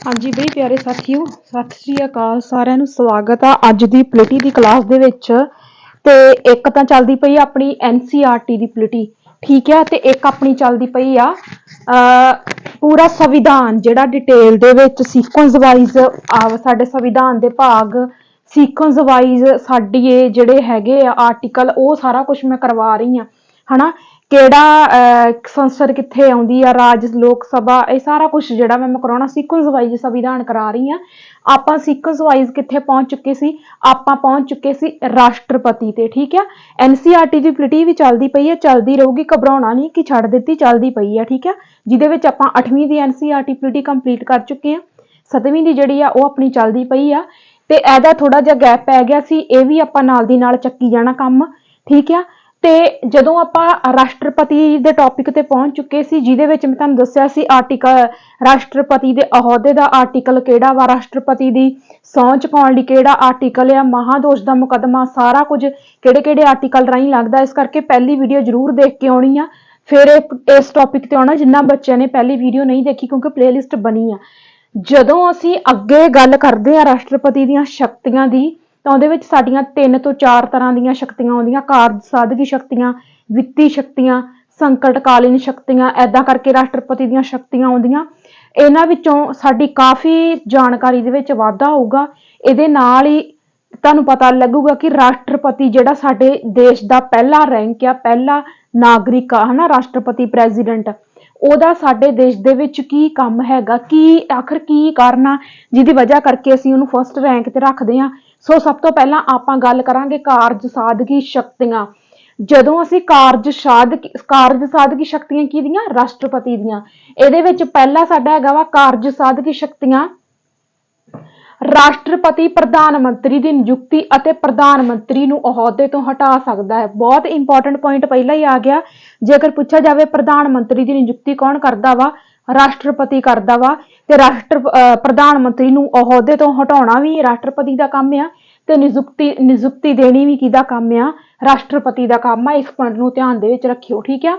हाँ जी बई प्यारे साथियों, सत श्री अकाल सारिਆਂ ਨੂੰ ਸਵਾਗਤ ਆ ਅੱਜ ਦੀ ਪੋਲਿਟੀ ਦੀ ਕਲਾਸ ਦੇ ਵਿੱਚ। ਤੇ ਇੱਕ ਤਾਂ ਚੱਲਦੀ ਪਈ ਆਪਣੀ NCERT ਦੀ ਪੋਲਿਟੀ, ਠੀਕ ਹੈ, ਤੇ ਇੱਕ ਆਪਣੀ ਚੱਲਦੀ ਪਈ ਆ ਪੂਰਾ ਸੰਵਿਧਾਨ ਜਿਹੜਾ ਡਿਟੇਲ ਦੇ ਵਿੱਚ ਸੀਕੁਐਂਸ ਵਾਈਜ਼ ਸਾਡੇ ਸੰਵਿਧਾਨ ਦੇ ਭਾਗ ਸੀਕੁਐਂਸ ਵਾਈਜ਼ ਸਾਡੀ ਇਹ ਜਿਹੜੇ ਹੈਗੇ ਆ ਆਰਟੀਕਲ ਉਹ ਸਾਰਾ ਕੁਝ ਮੈਂ ਕਰਵਾ ਰਹੀ ਹਾਂ, ਹਨਾ। ਕਿਹੜਾ ਸੰਸਦ ਕਿੱਥੇ ਆਉਂਦੀ ਆ, ਰਾਜ ਲੋਕ ਸਭਾ, ਇਹ ਸਾਰਾ ਕੁਝ ਜਿਹੜਾ ਮੈਂ ਕਰਾਉਣਾ ਸੀਕੁਐਂਸ ਵਾਈਜ਼ ਸੰਵਿਧਾਨ ਕਰਾ ਰਹੀ ਆ। ਆਪਾਂ ਸੀਕੁਐਂਸ ਵਾਈਜ਼ ਕਿੱਥੇ ਪਹੁੰਚ ਚੁੱਕੇ ਸੀ? ਆਪਾਂ ਪਹੁੰਚ ਚੁੱਕੇ ਸੀ ਰਾਸ਼ਟਰਪਤੀ ਤੇ, ਠੀਕ ਆ। NCERT ਦੀ ਪੋਲਿਟੀ ਵੀ ਚੱਲਦੀ ਪਈ ਹੈ, ਚੱਲਦੀ ਰਹੂਗੀ, ਘਬਰਾਉਣਾ ਨਹੀਂ ਕਿ ਛੱਡ ਦਿੱਤੀ, ਚੱਲਦੀ ਪਈ ਆ, ਠੀਕ ਆ। ਜਿਹਦੇ ਵਿੱਚ ਆਪਾਂ 8ਵੀਂ ਦੀ NCERT ਪੋਲਿਟੀ ਕੰਪਲੀਟ ਕਰ ਚੁੱਕੇ ਆ, 7ਵੀਂ ਦੀ ਜਿਹੜੀ ਆ ਉਹ ਆਪਣੀ ਚੱਲਦੀ ਪਈ ਆ। ਤੇ ਇਹਦਾ ਥੋੜਾ ਜਿਹਾ ਗੈਪ ਪੈ ਗਿਆ ਸੀ, ਇਹ ਵੀ ਆਪਾਂ ਨਾਲ ਦੀ ਨਾਲ ਚੱਕੀ ਜਾਣਾ ਕੰਮ, ਠੀਕ ਆ। ਤੇ ਜਦੋਂ ਆਪਾਂ ਰਾਸ਼ਟਰਪਤੀ ਦੇ ਟੌਪਿਕ ਤੇ ਪਹੁੰਚ ਚੁੱਕੇ ਸੀ, ਜਿਹਦੇ ਵਿੱਚ ਮੈਂ ਤੁਹਾਨੂੰ ਦੱਸਿਆ ਸੀ ਆਰਟੀਕਲ ਰਾਸ਼ਟਰਪਤੀ ਦੇ ਅਹੁਦੇ ਦਾ ਆਰਟੀਕਲ ਕਿਹੜਾ ਵਾ, ਰਾਸ਼ਟਰਪਤੀ ਦੀ ਸਹੁੰ ਚੁਕਾਉਣ ਲਈ ਕਿਹੜਾ ਆਰਟੀਕਲ ਆ, ਮਹਾਦੋਸ਼ ਦਾ ਮੁਕੱਦਮਾ, ਸਾਰਾ ਕੁਝ ਕਿਹੜੇ ਕਿਹੜੇ ਆਰਟੀਕਲ ਰਾਹੀਂ ਲੱਗਦਾ। ਇਸ ਕਰਕੇ ਪਹਿਲੀ ਵੀਡੀਓ ਜ਼ਰੂਰ ਦੇਖ ਕੇ ਆਉਣੀ ਆ, ਫਿਰ ਇਸ ਟੌਪਿਕ ਤੇ ਆਉਣਾ ਜਿੰਨਾ ਬੱਚਿਆਂ ਨੇ ਪਹਿਲੀ ਵੀਡੀਓ ਨਹੀਂ ਦੇਖੀ, ਕਿਉਂਕਿ ਪਲੇਲਿਸਟ ਬਣੀ ਆ। ਜਦੋਂ ਅਸੀਂ ਅੱਗੇ ਗੱਲ ਕਰਦੇ ਆ ਰਾਸ਼ਟਰਪਤੀ ਦੀਆਂ ਸ਼ਕਤੀਆਂ ਦੀ, ਤਾਂ ਉਹਦੇ ਵਿੱਚ ਸਾਡੀਆਂ 3 ਤੋਂ 4 ਤਰ੍ਹਾਂ ਦੀਆਂ ਸ਼ਕਤੀਆਂ ਆਉਂਦੀਆਂ। ਕਾਰਜ ਸਾਧਕੀ ਸ਼ਕਤੀਆਂ, ਵਿੱਤੀ ਸ਼ਕਤੀਆਂ, ਸੰਕਟਕਾਲੀਨ ਸ਼ਕਤੀਆਂ, ਐਦਾਂ ਕਰਕੇ ਰਾਸ਼ਟਰਪਤੀ ਦੀਆਂ ਸ਼ਕਤੀਆਂ ਆਉਂਦੀਆਂ। ਇਹਨਾਂ ਵਿੱਚੋਂ ਸਾਡੀ ਕਾਫੀ ਜਾਣਕਾਰੀ ਦੇ ਵਿੱਚ ਵਾਧਾ ਹੋਊਗਾ। ਇਹਦੇ ਨਾਲ ਹੀ ਤੁਹਾਨੂੰ ਪਤਾ ਲੱਗੂਗਾ ਕਿ ਰਾਸ਼ਟਰਪਤੀ ਜਿਹੜਾ ਸਾਡੇ ਦੇਸ਼ ਦਾ ਪਹਿਲਾ ਰੈਂਕ ਆ, ਪਹਿਲਾ ਨਾਗਰਿਕ ਆ, ਹਨਾ, ਰਾਸ਼ਟਰਪਤੀ ਪ੍ਰੈਜ਼ੀਡੈਂਟ, ਉਹਦਾ ਸਾਡੇ ਦੇਸ਼ ਦੇ ਵਿੱਚ ਕੀ ਕੰਮ ਹੈਗਾ, ਕੀ ਆਖਰ ਕੀ ਕਾਰਨ ਜਿਹਦੀ ਵਜ੍ਹਾ ਕਰਕੇ ਅਸੀਂ ਉਹਨੂੰ ਫਸਟ ਰੈਂਕ ਤੇ ਰੱਖਦੇ ਹਾਂ। ਸੋ ਸਭ ਤੋਂ ਪਹਿਲਾਂ ਆਪਾਂ ਗੱਲ ਕਰਾਂਗੇ ਕਾਰਜ ਸਾਧਕੀ ਸ਼ਕਤੀਆਂ। ਜਦੋਂ ਅਸੀਂ ਕਾਰਜ ਸਾਧਕੀ ਸ਼ਕਤੀਆਂ ਕਿਹਦੀਆਂ? ਰਾਸ਼ਟਰਪਤੀ ਦੀਆਂ। ਇਹਦੇ ਵਿੱਚ ਪਹਿਲਾ ਸਾਡਾ ਹੈਗਾ ਵਾ ਕਾਰਜ ਸਾਧਕੀ ਸ਼ਕਤੀਆਂ। ਰਾਸ਼ਟਰਪਤੀ ਪ੍ਰਧਾਨ ਮੰਤਰੀ ਦੀ ਨਿਯੁਕਤੀ ਅਤੇ ਪ੍ਰਧਾਨ ਮੰਤਰੀ ਨੂੰ ਅਹੁਦੇ ਤੋਂ ਹਟਾ ਸਕਦਾ ਹੈ। ਬਹੁਤ ਇੰਪੋਰਟੈਂਟ ਪੁਆਇੰਟ ਪਹਿਲਾਂ ਹੀ ਆ ਗਿਆ। ਜੇਕਰ ਪੁੱਛਿਆ ਜਾਵੇ ਪ੍ਰਧਾਨ ਮੰਤਰੀ ਦੀ ਨਿਯੁਕਤੀ ਕੌਣ ਕਰਦਾ ਵਾ? ਰਾਸ਼ਟਰਪਤੀ ਕਰਦਾ ਵਾ। ਤੇ ਪ੍ਰਧਾਨ ਮੰਤਰੀ ਨੂੰ ਅਹੁਦੇ ਤੋਂ ਹਟਾਉਣਾ ਵੀ ਰਾਸ਼ਟਰਪਤੀ ਦਾ ਕੰਮ ਆ, ਤੇ ਨਿਯੁਕਤੀ ਦੇਣੀ ਵੀ ਕਿਹਦਾ ਕੰਮ ਆ? ਰਾਸ਼ਟਰਪਤੀ ਦਾ ਕੰਮ ਆ। ਇਸ ਪੁਆਇੰਟ ਨੂੰ ਧਿਆਨ ਦੇ ਵਿੱਚ ਰੱਖਿਓ, ਠੀਕ ਆ।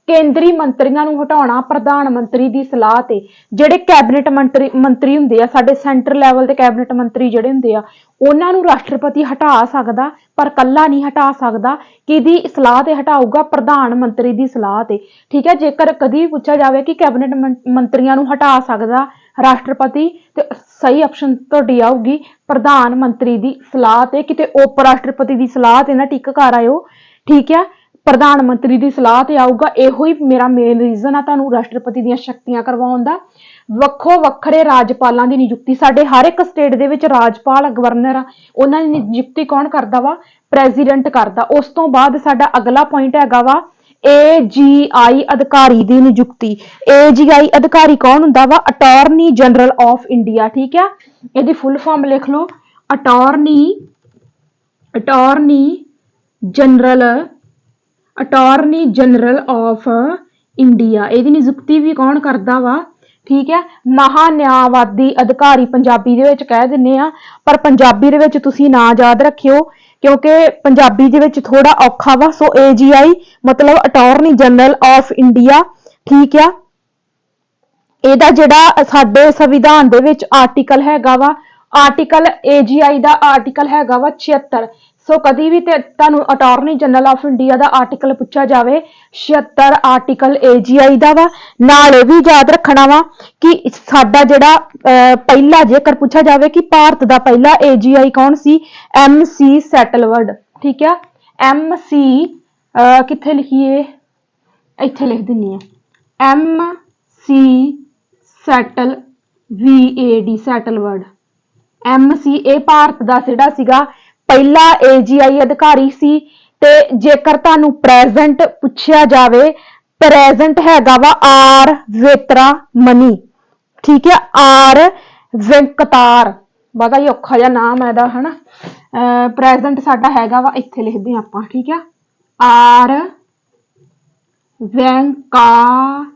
ਕੇਂਦਰੀ ਮੰਤਰੀਆਂ ਨੂੰ ਹਟਾਉਣਾ ਪ੍ਰਧਾਨ ਮੰਤਰੀ ਦੀ ਸਲਾਹ ਤੇ। ਜਿਹੜੇ ਕੈਬਨਿਟ ਮੰਤਰੀ ਹੁੰਦੇ ਆ, ਸਾਡੇ ਸੈਂਟਰ ਲੈਵਲ ਤੇ ਕੈਬਨਿਟ ਮੰਤਰੀ ਜਿਹੜੇ ਹੁੰਦੇ ਆ, ਉਹਨਾਂ ਨੂੰ ਰਾਸ਼ਟਰਪਤੀ ਹਟਾ ਸਕਦਾ, ਪਰ ਕੱਲਾ ਨਹੀਂ ਹਟਾ ਸਕਦਾ। ਕਿਹਦੀ ਸਲਾਹ ਤੇ ਹਟਾਊਗਾ? ਪ੍ਰਧਾਨ ਮੰਤਰੀ ਦੀ ਸਲਾਹ ਤੇ, ਠੀਕ ਹੈ। ਜੇਕਰ ਕਦੀ ਵੀ ਪੁੱਛਿਆ ਜਾਵੇ ਕਿ ਕੈਬਨਿਟ ਮੰਤਰੀਆਂ ਨੂੰ ਹਟਾ ਸਕਦਾ ਰਾਸ਼ਟਰਪਤੀ, ਤੇ ਸਹੀ ਆਪਸ਼ਨ ਤੁਹਾਡੀ ਆਊਗੀ ਪ੍ਰਧਾਨ ਮੰਤਰੀ ਦੀ ਸਲਾਹ ਤੇ। ਕਿਤੇ ਉਪ ਰਾਸ਼ਟਰਪਤੀ ਦੀ ਸਲਾਹ ਤੇ ਨਾ ਟਿਕ ਕਰ ਆਇਓ, ਠੀਕ ਹੈ। ਪ੍ਰਧਾਨ ਮੰਤਰੀ ਦੀ ਸਲਾਹ ਤੇ ਆਊਗਾ। ਇਹੋ ਹੀ ਮੇਰਾ ਮੇਨ ਰੀਜ਼ਨ ਆ ਤੁਹਾਨੂੰ ਰਾਸ਼ਟਰਪਤੀ ਦੀਆਂ ਸ਼ਕਤੀਆਂ ਕਰਵਾਉਣ ਦਾ। ਵੱਖੋ ਵੱਖਰੇ ਰਾਜਪਾਲਾਂ ਦੀ ਨਿਯੁਕਤੀ। ਸਾਡੇ ਹਰ ਇੱਕ ਸਟੇਟ ਦੇ ਵਿੱਚ ਰਾਜਪਾਲ, ਗਵਰਨਰ ਆ, ਉਹਨਾਂ ਦੀ ਨਿਯੁਕਤੀ ਕੌਣ ਕਰਦਾ ਵਾ? ਪ੍ਰੈਜ਼ੀਡੈਂਟ ਕਰਦਾ। ਉਸ ਤੋਂ ਬਾਅਦ ਸਾਡਾ ਅਗਲਾ ਪੁਆਇੰਟ ਹੈਗਾ ਵਾ AGI ਅਧਿਕਾਰੀ ਦੀ ਨਿਯੁਕਤੀ। AGI ਅਧਿਕਾਰੀ ਕੌਣ ਹੁੰਦਾ ਵਾ? ਅਟਾਰਨੀ ਜਨਰਲ ਆਫ ਇੰਡੀਆ, ਠੀਕ ਆ। ਇਹਦੀ ਫੁੱਲ ਫਾਰਮ ਲਿਖ ਲਓ, ਅਟਾਰਨੀ ਜਨਰਲ ਆਫ ਇੰਡੀਆ। ਇਹਦੀ ਨਿਯੁਕਤੀ ਵੀ ਕੌਣ ਕਰਦਾ ਵਾ? ਠੀਕ ਹੈ। ਮਹਾਨਿਆਂਵਾਦੀ ਅਧਿਕਾਰੀ ਪੰਜਾਬੀ ਦੇ ਵਿੱਚ ਕਹਿ ਦਿੰਦੇ ਆ, ਪਰ ਪੰਜਾਬੀ ਦੇ ਵਿੱਚ ਤੁਸੀਂ ਨਾ ਯਾਦ ਰੱਖਿਓ, ਕਿਉਂਕਿ ਪੰਜਾਬੀ ਦੇ ਵਿੱਚ ਥੋੜਾ ਔਖਾ ਵਾ। ਸੋ AGI ਮਤਲਬ ਅਟਾਰਨੀ ਜਨਰਲ ਆਫ ਇੰਡੀਆ, ਠੀਕ ਆ। ਇਹਦਾ ਜਿਹੜਾ ਸਾਡੇ ਸੰਵਿਧਾਨ ਦੇ ਵਿੱਚ ਆਰਟੀਕਲ ਹੈਗਾ ਵਾ, ਆਰਟੀਕਲ AGI ਦਾ ਆਰਟੀਕਲ ਹੈਗਾ ਵਾ 76। ਸੋ ਕਦੀ ਵੀ ਤੇ ਤੁਹਾਨੂੰ attorney general of India the article ਪੁੱਛਿਆ ਜਾਵੇ, 76 ਆਰਟੀਕਲ AGI ਦਾ ਵਾ। ਨਾਲ ਇਹ ਵੀ ਯਾਦ ਰੱਖਣਾ ਵਾ ਕਿ ਸਾਡਾ ਜਿਹੜਾ ਪਹਿਲਾ, ਜੇਕਰ ਪੁੱਛਿਆ ਜਾਵੇ ਕਿ ਭਾਰਤ ਦਾ ਪਹਿਲਾ AGI ਕੌਣ ਸੀ? MC ਸੈਟਲਵਰਡ, ਠੀਕ ਆ। MC ਕਿੱਥੇ ਲਿਖੀਏ? ਇੱਥੇ ਲਿਖ ਦਿੰਨੀ ਆ, MC ਸੈਟਲ VAD ਸੈਟਲਵਰਡ। MC ਇਹ ਭਾਰਤ ਦਾ ਜਿਹੜਾ ਸੀਗਾ ਪਹਿਲਾ AGI ਅਧਿਕਾਰੀ ਸੀ। ਤੇ ਜੇਕਰ ਤੁਹਾਨੂੰ ਪ੍ਰੈਜ਼ੈਂਟ ਪੁੱਛਿਆ ਜਾਵੇ, ਪ੍ਰੈਜ਼ੈਂਟ ਹੈਗਾ ਵਾ R ਵੇਂਕਟਰਾਮਨੀ, ਠੀਕ ਹੈ। R ਵੈਂਕਟਾਰ, ਬੜਾ ਹੀ ਔਖਾ ਜਿਹਾ ਨਾਮ ਹੈ ਇਹਦਾ, ਹਨਾ। ਪ੍ਰੈਜ਼ੈਂਟ ਸਾਡਾ ਹੈਗਾ ਵਾ, ਇੱਥੇ ਲਿਖਦੇ ਆਪਾਂ, ਠੀਕ ਆ, R ਵੈਂਕਟਾਰਮਨੀ,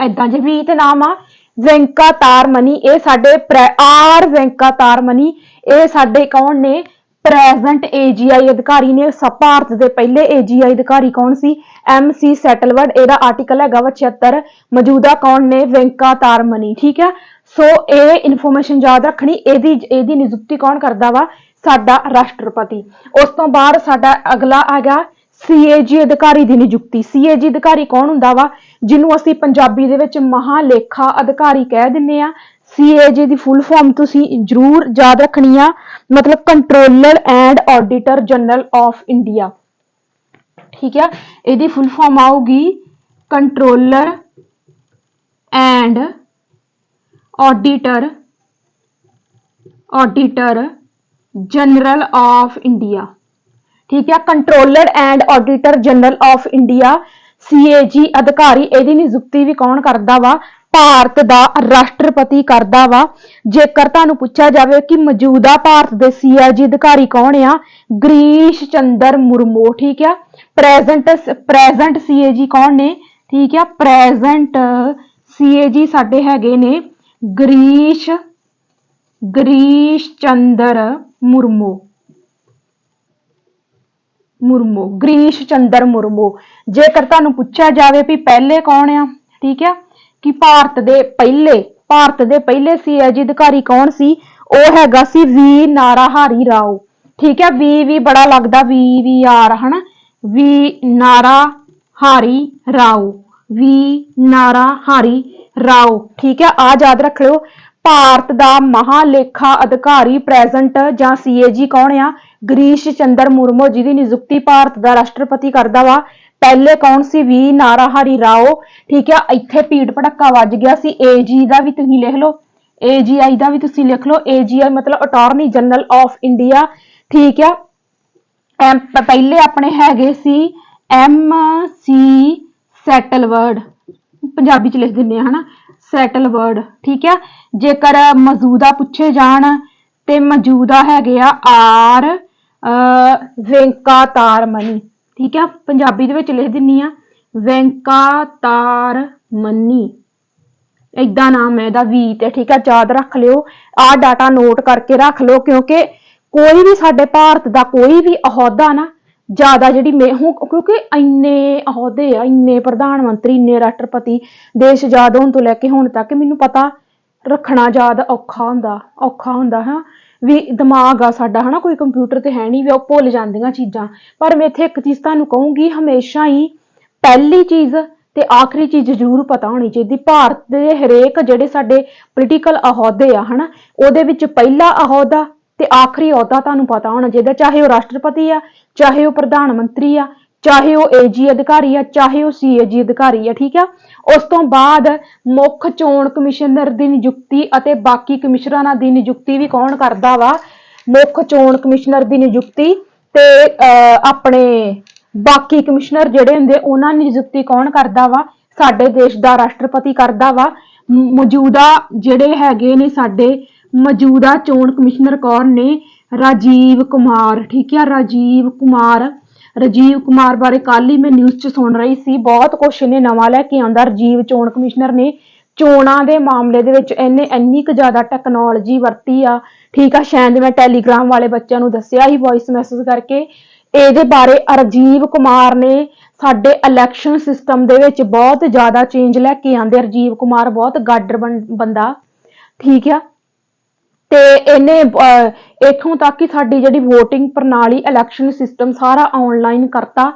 ਏਦਾਂ ਜੇ ਵੀ ਤੇ ਨਾਮ ਆ ਵੈਂਕਟਾਰਮਨੀ। ਇਹ ਸਾਡੇ R ਵੈਂਕਟਾਰਮਨੀ, ਇਹ ਸਾਡੇ ਕੌਣ ਨੇ? ਪ੍ਰੈਜ਼ੈਂਟ ਏਜੀਆਈ ਅਧਿਕਾਰੀ ਨੇ ਭਾਰਤ ਦੇ ਪਹਿਲੇ ਏਜੀਆਈ ਅਧਿਕਾਰੀ ਕੌਣ ਸੀ? MC ਸੈਟਲਵਰਡ। ਇਹਦਾ ਆਰਟੀਕਲ ਹੈਗਾ ਵਾ 76। ਮੌਜੂਦਾ ਕੌਣ ਨੇ? ਵੈਂਕਾਤਾਰਮਨੀ। ਠੀਕ ਹੈ, ਸੋ ਇਹ ਇਨਫੋਰਮੇਸ਼ਨ ਯਾਦ ਰੱਖਣੀ। ਇਹਦੀ ਨਿਯੁਕਤੀ ਕੌਣ ਕਰਦਾ ਵਾ? ਸਾਡਾ ਰਾਸ਼ਟਰਪਤੀ। ਉਸ ਤੋਂ ਬਾਅਦ ਸਾਡਾ ਅਗਲਾ ਹੈਗਾ CAG ਅਧਿਕਾਰੀ ਦੀ ਨਿਯੁਕਤੀ। CAG ਅਧਿਕਾਰੀ ਕੌਣ ਹੁੰਦਾ ਵਾ? ਜਿਹਨੂੰ ਅਸੀਂ ਪੰਜਾਬੀ ਦੇ ਵਿੱਚ ਮਹਾਲੇਖਾ ਅਧਿਕਾਰੀ ਕਹਿ ਦਿੰਦੇ ਆ। CAG ਦੀ ਫੁੱਲ ਫਾਰਮ ਤੁਸੀਂ ਜ਼ਰੂਰ ਯਾਦ ਰੱਖਣੀ ਆ, ਮਤਲਬ controller and auditor general of India. ਠੀਕ ਹੈ, ਇਹਦੀ ਫੁੱਲ ਫਾਰਮ ਆਊਗੀ controller and auditor general of India. ਠੀਕ ਹੈ, controller and auditor general of India CAG ਅਧਿਕਾਰੀ। ਇਹਦੀ ਨਿਯੁਕਤੀ ਵੀ ਕੌਣ ਕਰਦਾ ਵਾ? ਭਾਰਤ ਦਾ ਰਾਸ਼ਟਰਪਤੀ ਕਰਦਾ ਵਾ। ਜੇਕਰ ਤੁਹਾਨੂੰ ਪੁੱਛਿਆ ਜਾਵੇ ਕਿ ਮੌਜੂਦਾ ਭਾਰਤ ਦੇ CAG ਅਧਿਕਾਰੀ ਕੌਣ ਆ? ਗਰੀਸ਼ ਚੰਦਰ ਮੁਰਮੂ। ਠੀਕ ਆ, ਪ੍ਰੈਜ਼ੈਂਟ CAG ਕੌਣ ਨੇ? ਠੀਕ ਆ, ਪ੍ਰੈਜ਼ੈਂਟ CAG ਸਾਡੇ ਹੈਗੇ ਨੇ ਗਰੀਸ਼ ਚੰਦਰ ਮੁਰਮੂ। ਗਰੀਸ਼ ਚੰਦਰ ਮੁਰਮੂ। ਜੇਕਰ ਤੁਹਾਨੂੰ ਪੁੱਛਿਆ ਜਾਵੇ ਵੀ ਪਹਿਲੇ ਕੌਣ ਆ, ਠੀਕ ਆ, ਕਿ ਭਾਰਤ ਦੇ ਪਹਿਲੇ CAG ਅਧਿਕਾਰੀ ਕੌਣ ਸੀ? ਉਹ ਹੈਗਾ ਸੀ ਵੀ ਨਾਰਾਹਾਰੀ ਰਾਓ। ਠੀਕ ਹੈ, ਵੀ ਬੜਾ ਲੱਗਦਾ VVR ਹਨਾ, ਵੀ ਨਾਰਾਹਾਰੀ ਰਾਓ। ਠੀਕ ਹੈ, ਆ ਯਾਦ ਰੱਖ ਲਿਓ। ਭਾਰਤ ਦਾ ਮਹਾਲੇਖਾ ਅਧਿਕਾਰੀ ਪ੍ਰੈਜ਼ੈਂਟ ਜਾਂ CAG ਕੌਣ ਆ? ਗਰੀਸ਼ ਚੰਦਰ ਮੁਰਮੂ, ਜਿਹਦੀ ਨਿਯੁਕਤੀ ਭਾਰਤ ਦਾ ਰਾਸ਼ਟਰਪਤੀ ਕਰਦਾ ਵਾ। ਪਹਿਲੇ ਕੌਣ ਸੀ? ਵੀ ਨਾਰਾਹਾਰੀ ਰਾਓ। ਠੀਕ ਆ, ਇੱਥੇ ਭੀੜ ਭੜੱਕਾ ਵੱਜ ਗਿਆ ਸੀ। AG ਦਾ ਵੀ ਤੁਸੀਂ ਲਿਖ ਲਓ, AGI ਦਾ ਵੀ ਤੁਸੀਂ ਲਿਖ ਲਓ। AGI ਮਤਲਬ ਅਟਾਰਨੀ ਜਨਰਲ ਆਫ ਇੰਡੀਆ। ਠੀਕ ਆ, ਪਹਿਲੇ ਆਪਣੇ ਹੈਗੇ ਸੀ MC ਸੈਟਲਵਰਡ, ਪੰਜਾਬੀ ਚ ਲਿਖ ਦਿੰਦੇ ਆ ਹਨਾ, ਸੈਟਲਵਰਡ। ਠੀਕ ਆ, ਜੇਕਰ ਮੌਜੂਦਾ ਪੁੱਛੇ ਜਾਣ ਤੇ ਮੌਜੂਦਾ ਹੈਗੇ ਆ R ਵੈਂਕਾਤਾਰਮਨੀ। ਠੀਕ ਆ, ਪੰਜਾਬੀ ਦੇ ਵਿੱਚ ਲਿਖ ਦਿੰਨੀ ਆ ਵੈਂਕਾਤਾਰਮਨੀ, ਏਦਾਂ ਨਾਮ ਹੈ ਇਹਦਾ ਵੀ ਤੇ। ਠੀਕ ਆ, ਯਾਦ ਰੱਖ ਲਿਓ, ਆਹ ਡਾਟਾ ਨੋਟ ਕਰਕੇ ਰੱਖ ਲਓ, ਕਿਉਂਕਿ ਕੋਈ ਵੀ ਸਾਡੇ ਭਾਰਤ ਦਾ ਕੋਈ ਵੀ ਅਹੁਦਾ ਨਾ ਜ਼ਿਆਦਾ ਕਿਉਂਕਿ ਇੰਨੇ ਅਹੁਦੇ ਆ, ਇੰਨੇ ਪ੍ਰਧਾਨ ਮੰਤਰੀ, ਇੰਨੇ ਰਾਸ਼ਟਰਪਤੀ, ਦੇਸ਼ ਆਜ਼ਾਦ ਹੋਣ ਤੋਂ ਲੈ ਕੇ ਹੁਣ ਤੱਕ ਮੈਨੂੰ ਪਤਾ ਰੱਖਣਾ ਯਾਦ ਔਖਾ ਹੁੰਦਾ ਹਾਂ। ਵੀ ਦਿਮਾਗ ਆ ਸਾਡਾ ਹਨਾ, ਕੋਈ ਕੰਪਿਊਟਰ ਤੇ ਹੈ ਨਹੀਂ ਵੀ ਉਹ ਭੁੱਲ ਜਾਂਦੀਆਂ ਚੀਜ਼ਾਂ। ਪਰ ਮੈਂ ਇੱਥੇ ਇੱਕ ਚੀਜ਼ ਤੁਹਾਨੂੰ ਕਹੂੰਗੀ, ਹਮੇਸ਼ਾ ਹੀ ਪਹਿਲੀ ਚੀਜ਼ ਤੇ ਆਖਰੀ ਚੀਜ਼ ਜ਼ਰੂਰ ਪਤਾ ਹੋਣੀ ਚਾਹੀਦੀ। ਭਾਰਤ ਦੇ ਹਰੇਕ ਜਿਹੜੇ ਸਾਡੇ ਪੋਲੀਟੀਕਲ ਅਹੁਦੇ ਆ ਹਨਾ, ਉਹਦੇ ਵਿੱਚ ਪਹਿਲਾ ਅਹੁਦਾ ਤੇ ਆਖਰੀ ਅਹੁਦਾ ਤੁਹਾਨੂੰ ਪਤਾ ਹੋਣਾ ਚਾਹੀਦਾ, ਚਾਹੇ ਉਹ ਰਾਸ਼ਟਰਪਤੀ ਆ, ਚਾਹੇ ਉਹ ਪ੍ਰਧਾਨ ਮੰਤਰੀ ਆ, ਚਾਹੇ ਉਹ AG ਅਧਿਕਾਰੀ ਆ, ਚਾਹੇ ਉਹ CAG ਅਧਿਕਾਰੀ ਆ। ਠੀਕ ਆ, ਉਸ ਤੋਂ ਬਾਅਦ ਮੁੱਖ ਚੋਣ ਕਮਿਸ਼ਨਰ ਦੀ ਨਿਯੁਕਤੀ ਅਤੇ ਬਾਕੀ ਕਮਿਸ਼ਨਰਾਂ ਦੀ ਨਿਯੁਕਤੀ ਵੀ ਕੌਣ ਕਰਦਾ ਵਾ? ਮੁੱਖ ਚੋਣ ਕਮਿਸ਼ਨਰ ਦੀ ਨਿਯੁਕਤੀ ਤੇ ਆਪਣੇ ਬਾਕੀ ਕਮਿਸ਼ਨਰ ਜਿਹੜੇ ਹੁੰਦੇ ਉਹਨਾਂ ਦੀ ਨਿਯੁਕਤੀ ਕੌਣ ਕਰਦਾ ਵਾ? ਸਾਡੇ ਦੇਸ਼ ਦਾ ਰਾਸ਼ਟਰਪਤੀ ਕਰਦਾ ਵਾ। ਮੌਜੂਦਾ ਜਿਹੜੇ ਹੈਗੇ ਨੇ ਸਾਡੇ ਮੌਜੂਦਾ ਚੋਣ ਕਮਿਸ਼ਨਰ ਕੌਣ ਨੇ? ਰਾਜੀਵ ਕੁਮਾਰ। ਠੀਕ ਆ, ਰਾਜੀਵ ਕੁਮਾਰ ਬਾਰੇ ਕੱਲ ਹੀ ਮੈਂ ਨਿਊਜ਼ 'ਚ ਸੁਣ ਰਹੀ ਸੀ, ਬਹੁਤ ਕੁਛ ਇਹਨੇ ਨਵਾਂ ਲੈ ਕੇ ਆਉਂਦਾ। ਰਾਜੀਵ ਚੋਣ ਕਮਿਸ਼ਨਰ ਨੇ ਚੋਣਾਂ ਦੇ ਮਾਮਲੇ ਦੇ ਵਿੱਚ ਇਹਨੇ ਇੰਨੀ ਕੁ ਜ਼ਿਆਦਾ ਟੈਕਨੋਲੋਜੀ ਵਰਤੀ ਆ। ਠੀਕ ਆ, ਸ਼ਾਇਦ ਮੈਂ ਟੈਲੀਗ੍ਰਾਮ ਵਾਲੇ ਬੱਚਿਆਂ ਨੂੰ ਦੱਸਿਆ ਸੀ ਵੌਇਸ ਮੈਸੇਜ ਕਰਕੇ। ਇਹਦੇ ਬਾਰੇ ਰਾਜੀਵ ਕੁਮਾਰ ਨੇ ਸਾਡੇ ਇਲੈਕਸ਼ਨ ਸਿਸਟਮ ਦੇ ਵਿੱਚ ਬਹੁਤ ਜ਼ਿਆਦਾ ਚੇਂਜ ਲੈ ਕੇ ਆਂਦੇ। ਰਾਜੀਵ ਕੁਮਾਰ ਬਹੁਤ ਗਾਡਰ ਬੰਦਾ। ਠੀਕ ਆ, ਤੇ ਇਹਨੇ ਇੱਥੋਂ ਤੱਕ ਕਿ ਸਾਡੀ ਜਿਹੜੀ VOTING ਪ੍ਰਣਾਲੀ, ਇਲੈਕਸ਼ਨ ਸਿਸਟਮ ਸਾਰਾ ਆਨਲਾਈਨ ਕਰਤਾ।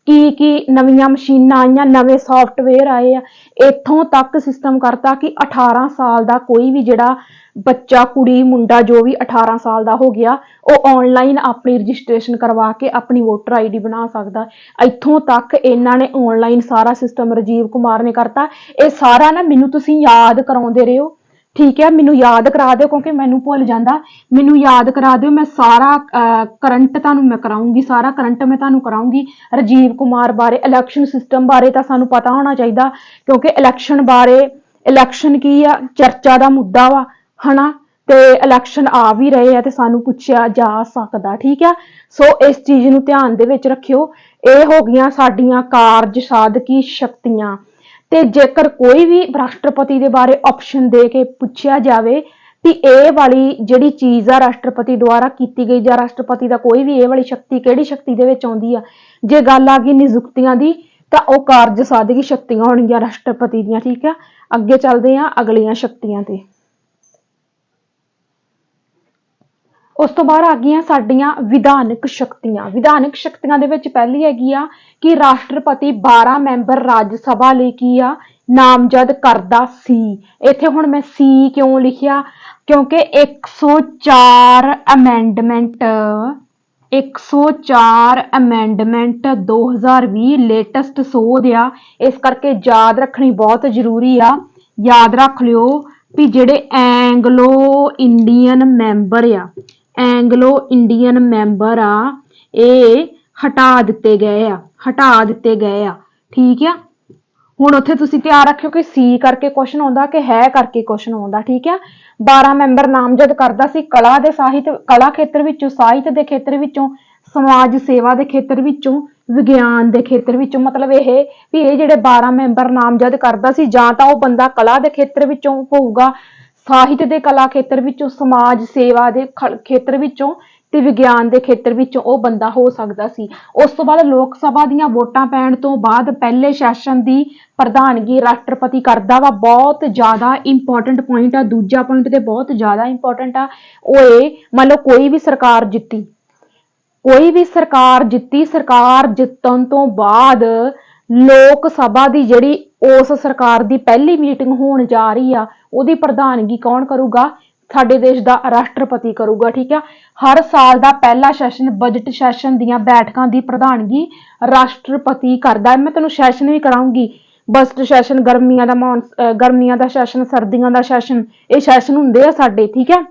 ਕੀ ਨਵੀਆਂ ਮਸ਼ੀਨਾਂ ਆਈਆਂ, ਨਵੇਂ ਸੌਫਟਵੇਅਰ ਆਏ ਆ, ਇੱਥੋਂ ਤੱਕ ਸਿਸਟਮ ਕਰਤਾ ਕਿ 18 ਸਾਲ ਦਾ ਕੋਈ ਵੀ ਜਿਹੜਾ ਬੱਚਾ, ਕੁੜੀ, ਮੁੰਡਾ ਜੋ ਵੀ 18 ਸਾਲ ਦਾ ਹੋ ਗਿਆ, ਉਹ ਆਨਲਾਈਨ ਆਪਣੀ ਰਜਿਸਟ੍ਰੇਸ਼ਨ ਕਰਵਾ ਕੇ ਆਪਣੀ ਵੋਟਰ ID ਬਣਾ ਸਕਦਾ। ਇੱਥੋਂ ਤੱਕ ਇਹਨਾਂ ਨੇ ਆਨਲਾਈਨ ਸਾਰਾ ਸਿਸਟਮ ਰਾਜੀਵ ਕੁਮਾਰ ਨੇ ਕਰਤਾ। ਇਹ ਸਾਰਾ ਨਾ ਮੈਨੂੰ ਤੁਸੀਂ ਯਾਦ ਕਰਾਉਂਦੇ ਰਹੋ। ਠੀਕ ਹੈ, ਮੈਨੂੰ ਯਾਦ ਕਰਾ ਦਿਓ ਕਿਉਂਕਿ ਮੈਨੂੰ ਭੁੱਲ ਜਾਂਦਾ। ਮੈਨੂੰ ਯਾਦ ਕਰਾ ਦਿਓ, ਮੈਂ ਸਾਰਾ ਕਰੰਟ ਤੁਹਾਨੂੰ ਮੈਂ ਕਰਾਉਂਗੀ, ਸਾਰਾ ਕਰੰਟ ਮੈਂ ਤੁਹਾਨੂੰ ਕਰਾਉਂਗੀ ਰਾਜੀਵ ਕੁਮਾਰ ਬਾਰੇ। ਇਲੈਕਸ਼ਨ ਸਿਸਟਮ ਬਾਰੇ ਤਾਂ ਸਾਨੂੰ ਪਤਾ ਹੋਣਾ ਚਾਹੀਦਾ, ਕਿਉਂਕਿ ਇਲੈਕਸ਼ਨ ਕੀ ਆ, ਚਰਚਾ ਦਾ ਮੁੱਦਾ ਵਾ ਹਨਾ, ਤੇ ਇਲੈਕਸ਼ਨ ਆ ਵੀ ਰਹੇ ਆ ਤੇ ਸਾਨੂੰ ਪੁੱਛਿਆ ਜਾ ਸਕਦਾ। ਠੀਕ ਆ, ਸੋ ਇਸ ਚੀਜ਼ ਨੂੰ ਧਿਆਨ ਦੇ ਵਿੱਚ ਰੱਖਿਓ। ਇਹ ਹੋ ਗਈਆਂ ਸਾਡੀਆਂ ਕਾਰਜ ਸਾਧਕੀ ਸ਼ਕਤੀਆਂ। ਤੇ ਜੇਕਰ ਕੋਈ ਵੀ ਰਾਸ਼ਟਰਪਤੀ ਦੇ ਬਾਰੇ ਆਪਸ਼ਨ ਦੇ ਕੇ ਪੁੱਛਿਆ ਜਾਵੇ ਵੀ ਇਹ ਵਾਲੀ ਜਿਹੜੀ ਚੀਜ਼ ਆ ਰਾਸ਼ਟਰਪਤੀ ਦੁਆਰਾ ਕੀਤੀ ਗਈ ਜਾਂ ਰਾਸ਼ਟਰਪਤੀ ਦਾ ਕੋਈ ਵੀ ਇਹ ਵਾਲੀ ਸ਼ਕਤੀ ਕਿਹੜੀ ਸ਼ਕਤੀ ਦੇ ਵਿੱਚ ਆਉਂਦੀ ਆ। ਜੇ ਗੱਲ ਆ ਗਈ ਨਿਯੁਕਤੀਆਂ ਦੀ ਤਾਂ ਉਹ ਕਾਰਜ ਸਾਧਕੀ ਸ਼ਕਤੀਆਂ ਹੋਣਗੀਆਂ ਰਾਸ਼ਟਰਪਤੀ ਦੀਆਂ। ਠੀਕ ਆ, ਅੱਗੇ ਚੱਲਦੇ ਆ ਅਗਲੀਆਂ ਸ਼ਕਤੀਆਂ ਤੇ। ਉਸ ਤੋਂ ਬਾਅਦ ਆ ਗਈਆਂ ਸਾਡੀਆਂ ਵਿਧਾਨਕ ਸ਼ਕਤੀਆਂ। ਵਿਧਾਨਕ ਸ਼ਕਤੀਆਂ ਦੇ ਵਿੱਚ ਪਹਿਲੀ ਹੈਗੀ ਆ ਕਿ ਰਾਸ਼ਟਰਪਤੀ 12 ਮੈਂਬਰ ਰਾਜ ਸਭਾ ਲਈ ਕੀ ਆ ਨਾਮਜ਼ਦ ਕਰਦਾ ਸੀ। ਇੱਥੇ ਹੁਣ ਮੈਂ ਸੀ ਕਿਉਂ ਲਿਖਿਆ, ਕਿਉਂਕਿ 104 ਅਮੈਂਡਮੈਂਟ 2020 ਲੇਟੈਸਟ ਸੋਧ ਆ, ਇਸ ਕਰਕੇ ਯਾਦ ਰੱਖਣੀ ਬਹੁਤ ਜ਼ਰੂਰੀ ਆ। ਯਾਦ ਰੱਖ ਲਿਓ ਵੀ ਜਿਹੜੇ ਐਂਗਲੋ ਇੰਡੀਅਨ ਮੈਂਬਰ ਆ ਇਹ ਹਟਾ ਦਿੱਤੇ ਗਏ ਆ। ਠੀਕ ਆ, ਹੁਣ ਉੱਥੇ ਤੁਸੀਂ ਧਿਆਨ ਰੱਖਿਓ ਕਿ ਸੀ ਕਰਕੇ ਕੁਐਸਚਨ ਆਉਂਦਾ ਕਿ ਹੈ ਕਰਕੇ ਕੁਐਸਚਨ ਆਉਂਦਾ। ਠੀਕ ਆ, 12 ਮੈਂਬਰ ਨਾਮਜ਼ਦ ਕਰਦਾ ਸੀ ਕਲਾ ਖੇਤਰ ਵਿੱਚੋਂ, ਸਾਹਿਤ ਦੇ ਖੇਤਰ ਵਿੱਚੋਂ, ਸਮਾਜ ਸੇਵਾ ਦੇ ਖੇਤਰ ਵਿੱਚੋਂ, ਵਿਗਿਆਨ ਦੇ ਖੇਤਰ ਵਿੱਚੋਂ। ਮਤਲਬ ਇਹ ਵੀ ਇਹ ਜਿਹੜੇ 12 ਮੈਂਬਰ ਨਾਮਜ਼ਦ ਕਰਦਾ ਸੀ ਜਾਂ ਤਾਂ ਉਹ ਬੰਦਾ ਕਲਾ ਦੇ ਖੇਤਰ ਵਿੱਚੋਂ ਹੋਊਗਾ, ਸਾਹਿਤ ਦੇ ਕਲਾ ਖੇਤਰ ਵਿੱਚੋਂ, ਸਮਾਜ ਸੇਵਾ ਦੇ ਖੇਤਰ ਵਿੱਚੋਂ ਤੇ ਵਿਗਿਆਨ ਦੇ ਖੇਤਰ ਵਿੱਚੋਂ ਉਹ ਬੰਦਾ ਹੋ ਸਕਦਾ ਸੀ। ਉਸ ਤੋਂ ਬਾਅਦ ਲੋਕ ਸਭਾ ਦੀਆਂ ਵੋਟਾਂ ਪੈਣ ਤੋਂ ਬਾਅਦ ਪਹਿਲੇ ਸੈਸ਼ਨ ਦੀ ਪ੍ਰਧਾਨਗੀ ਰਾਸ਼ਟਰਪਤੀ ਕਰਦਾ ਵਾ। ਬਹੁਤ ਜ਼ਿਆਦਾ ਇੰਪੋਰਟੈਂਟ ਪੁਆਇੰਟ ਆ। ਦੂਜਾ ਪੁਆਇੰਟ ਤੇ ਬਹੁਤ ਜ਼ਿਆਦਾ ਇੰਪੋਰਟੈਂਟ ਆ, ਉਹ ਇਹ ਮੰਨ ਲਓ ਕੋਈ ਵੀ ਸਰਕਾਰ ਜਿੱਤੀ, ਸਰਕਾਰ ਜਿੱਤਣ ਤੋਂ ਬਾਅਦ ਲੋਕ ਸਭਾ ਦੀ ਜਿਹੜੀ ਉਸ ਸਰਕਾਰ ਦੀ ਪਹਿਲੀ ਮੀਟਿੰਗ ਹੋਣ ਜਾ ਰਹੀ ਆ ਉਹਦੀ ਪ੍ਰਧਾਨਗੀ ਕੌਣ ਕਰੂਗਾ? ਸਾਡੇ ਦੇਸ਼ ਦਾ ਰਾਸ਼ਟਰਪਤੀ ਕਰੂਗਾ। ਠੀਕ ਆ, ਹਰ ਸਾਲ ਦਾ ਪਹਿਲਾ ਸੈਸ਼ਨ ਬਜਟ ਸੈਸ਼ਨ ਦੀਆਂ ਬੈਠਕਾਂ ਦੀ ਪ੍ਰਧਾਨਗੀ ਰਾਸ਼ਟਰਪਤੀ ਕਰਦਾ। ਮੈਂ ਤੁਹਾਨੂੰ ਸੈਸ਼ਨ ਵੀ ਕਰਾਉਂਗੀ, ਬਜਟ ਸੈਸ਼ਨ, ਗਰਮੀਆਂ ਦਾ ਸੈਸ਼ਨ, ਸਰਦੀਆਂ ਦਾ ਸੈਸ਼ਨ, ਇਹ ਸੈਸ਼ਨ ਹੁੰਦੇ ਆ ਸਾਡੇ। ਠੀਕ ਆ,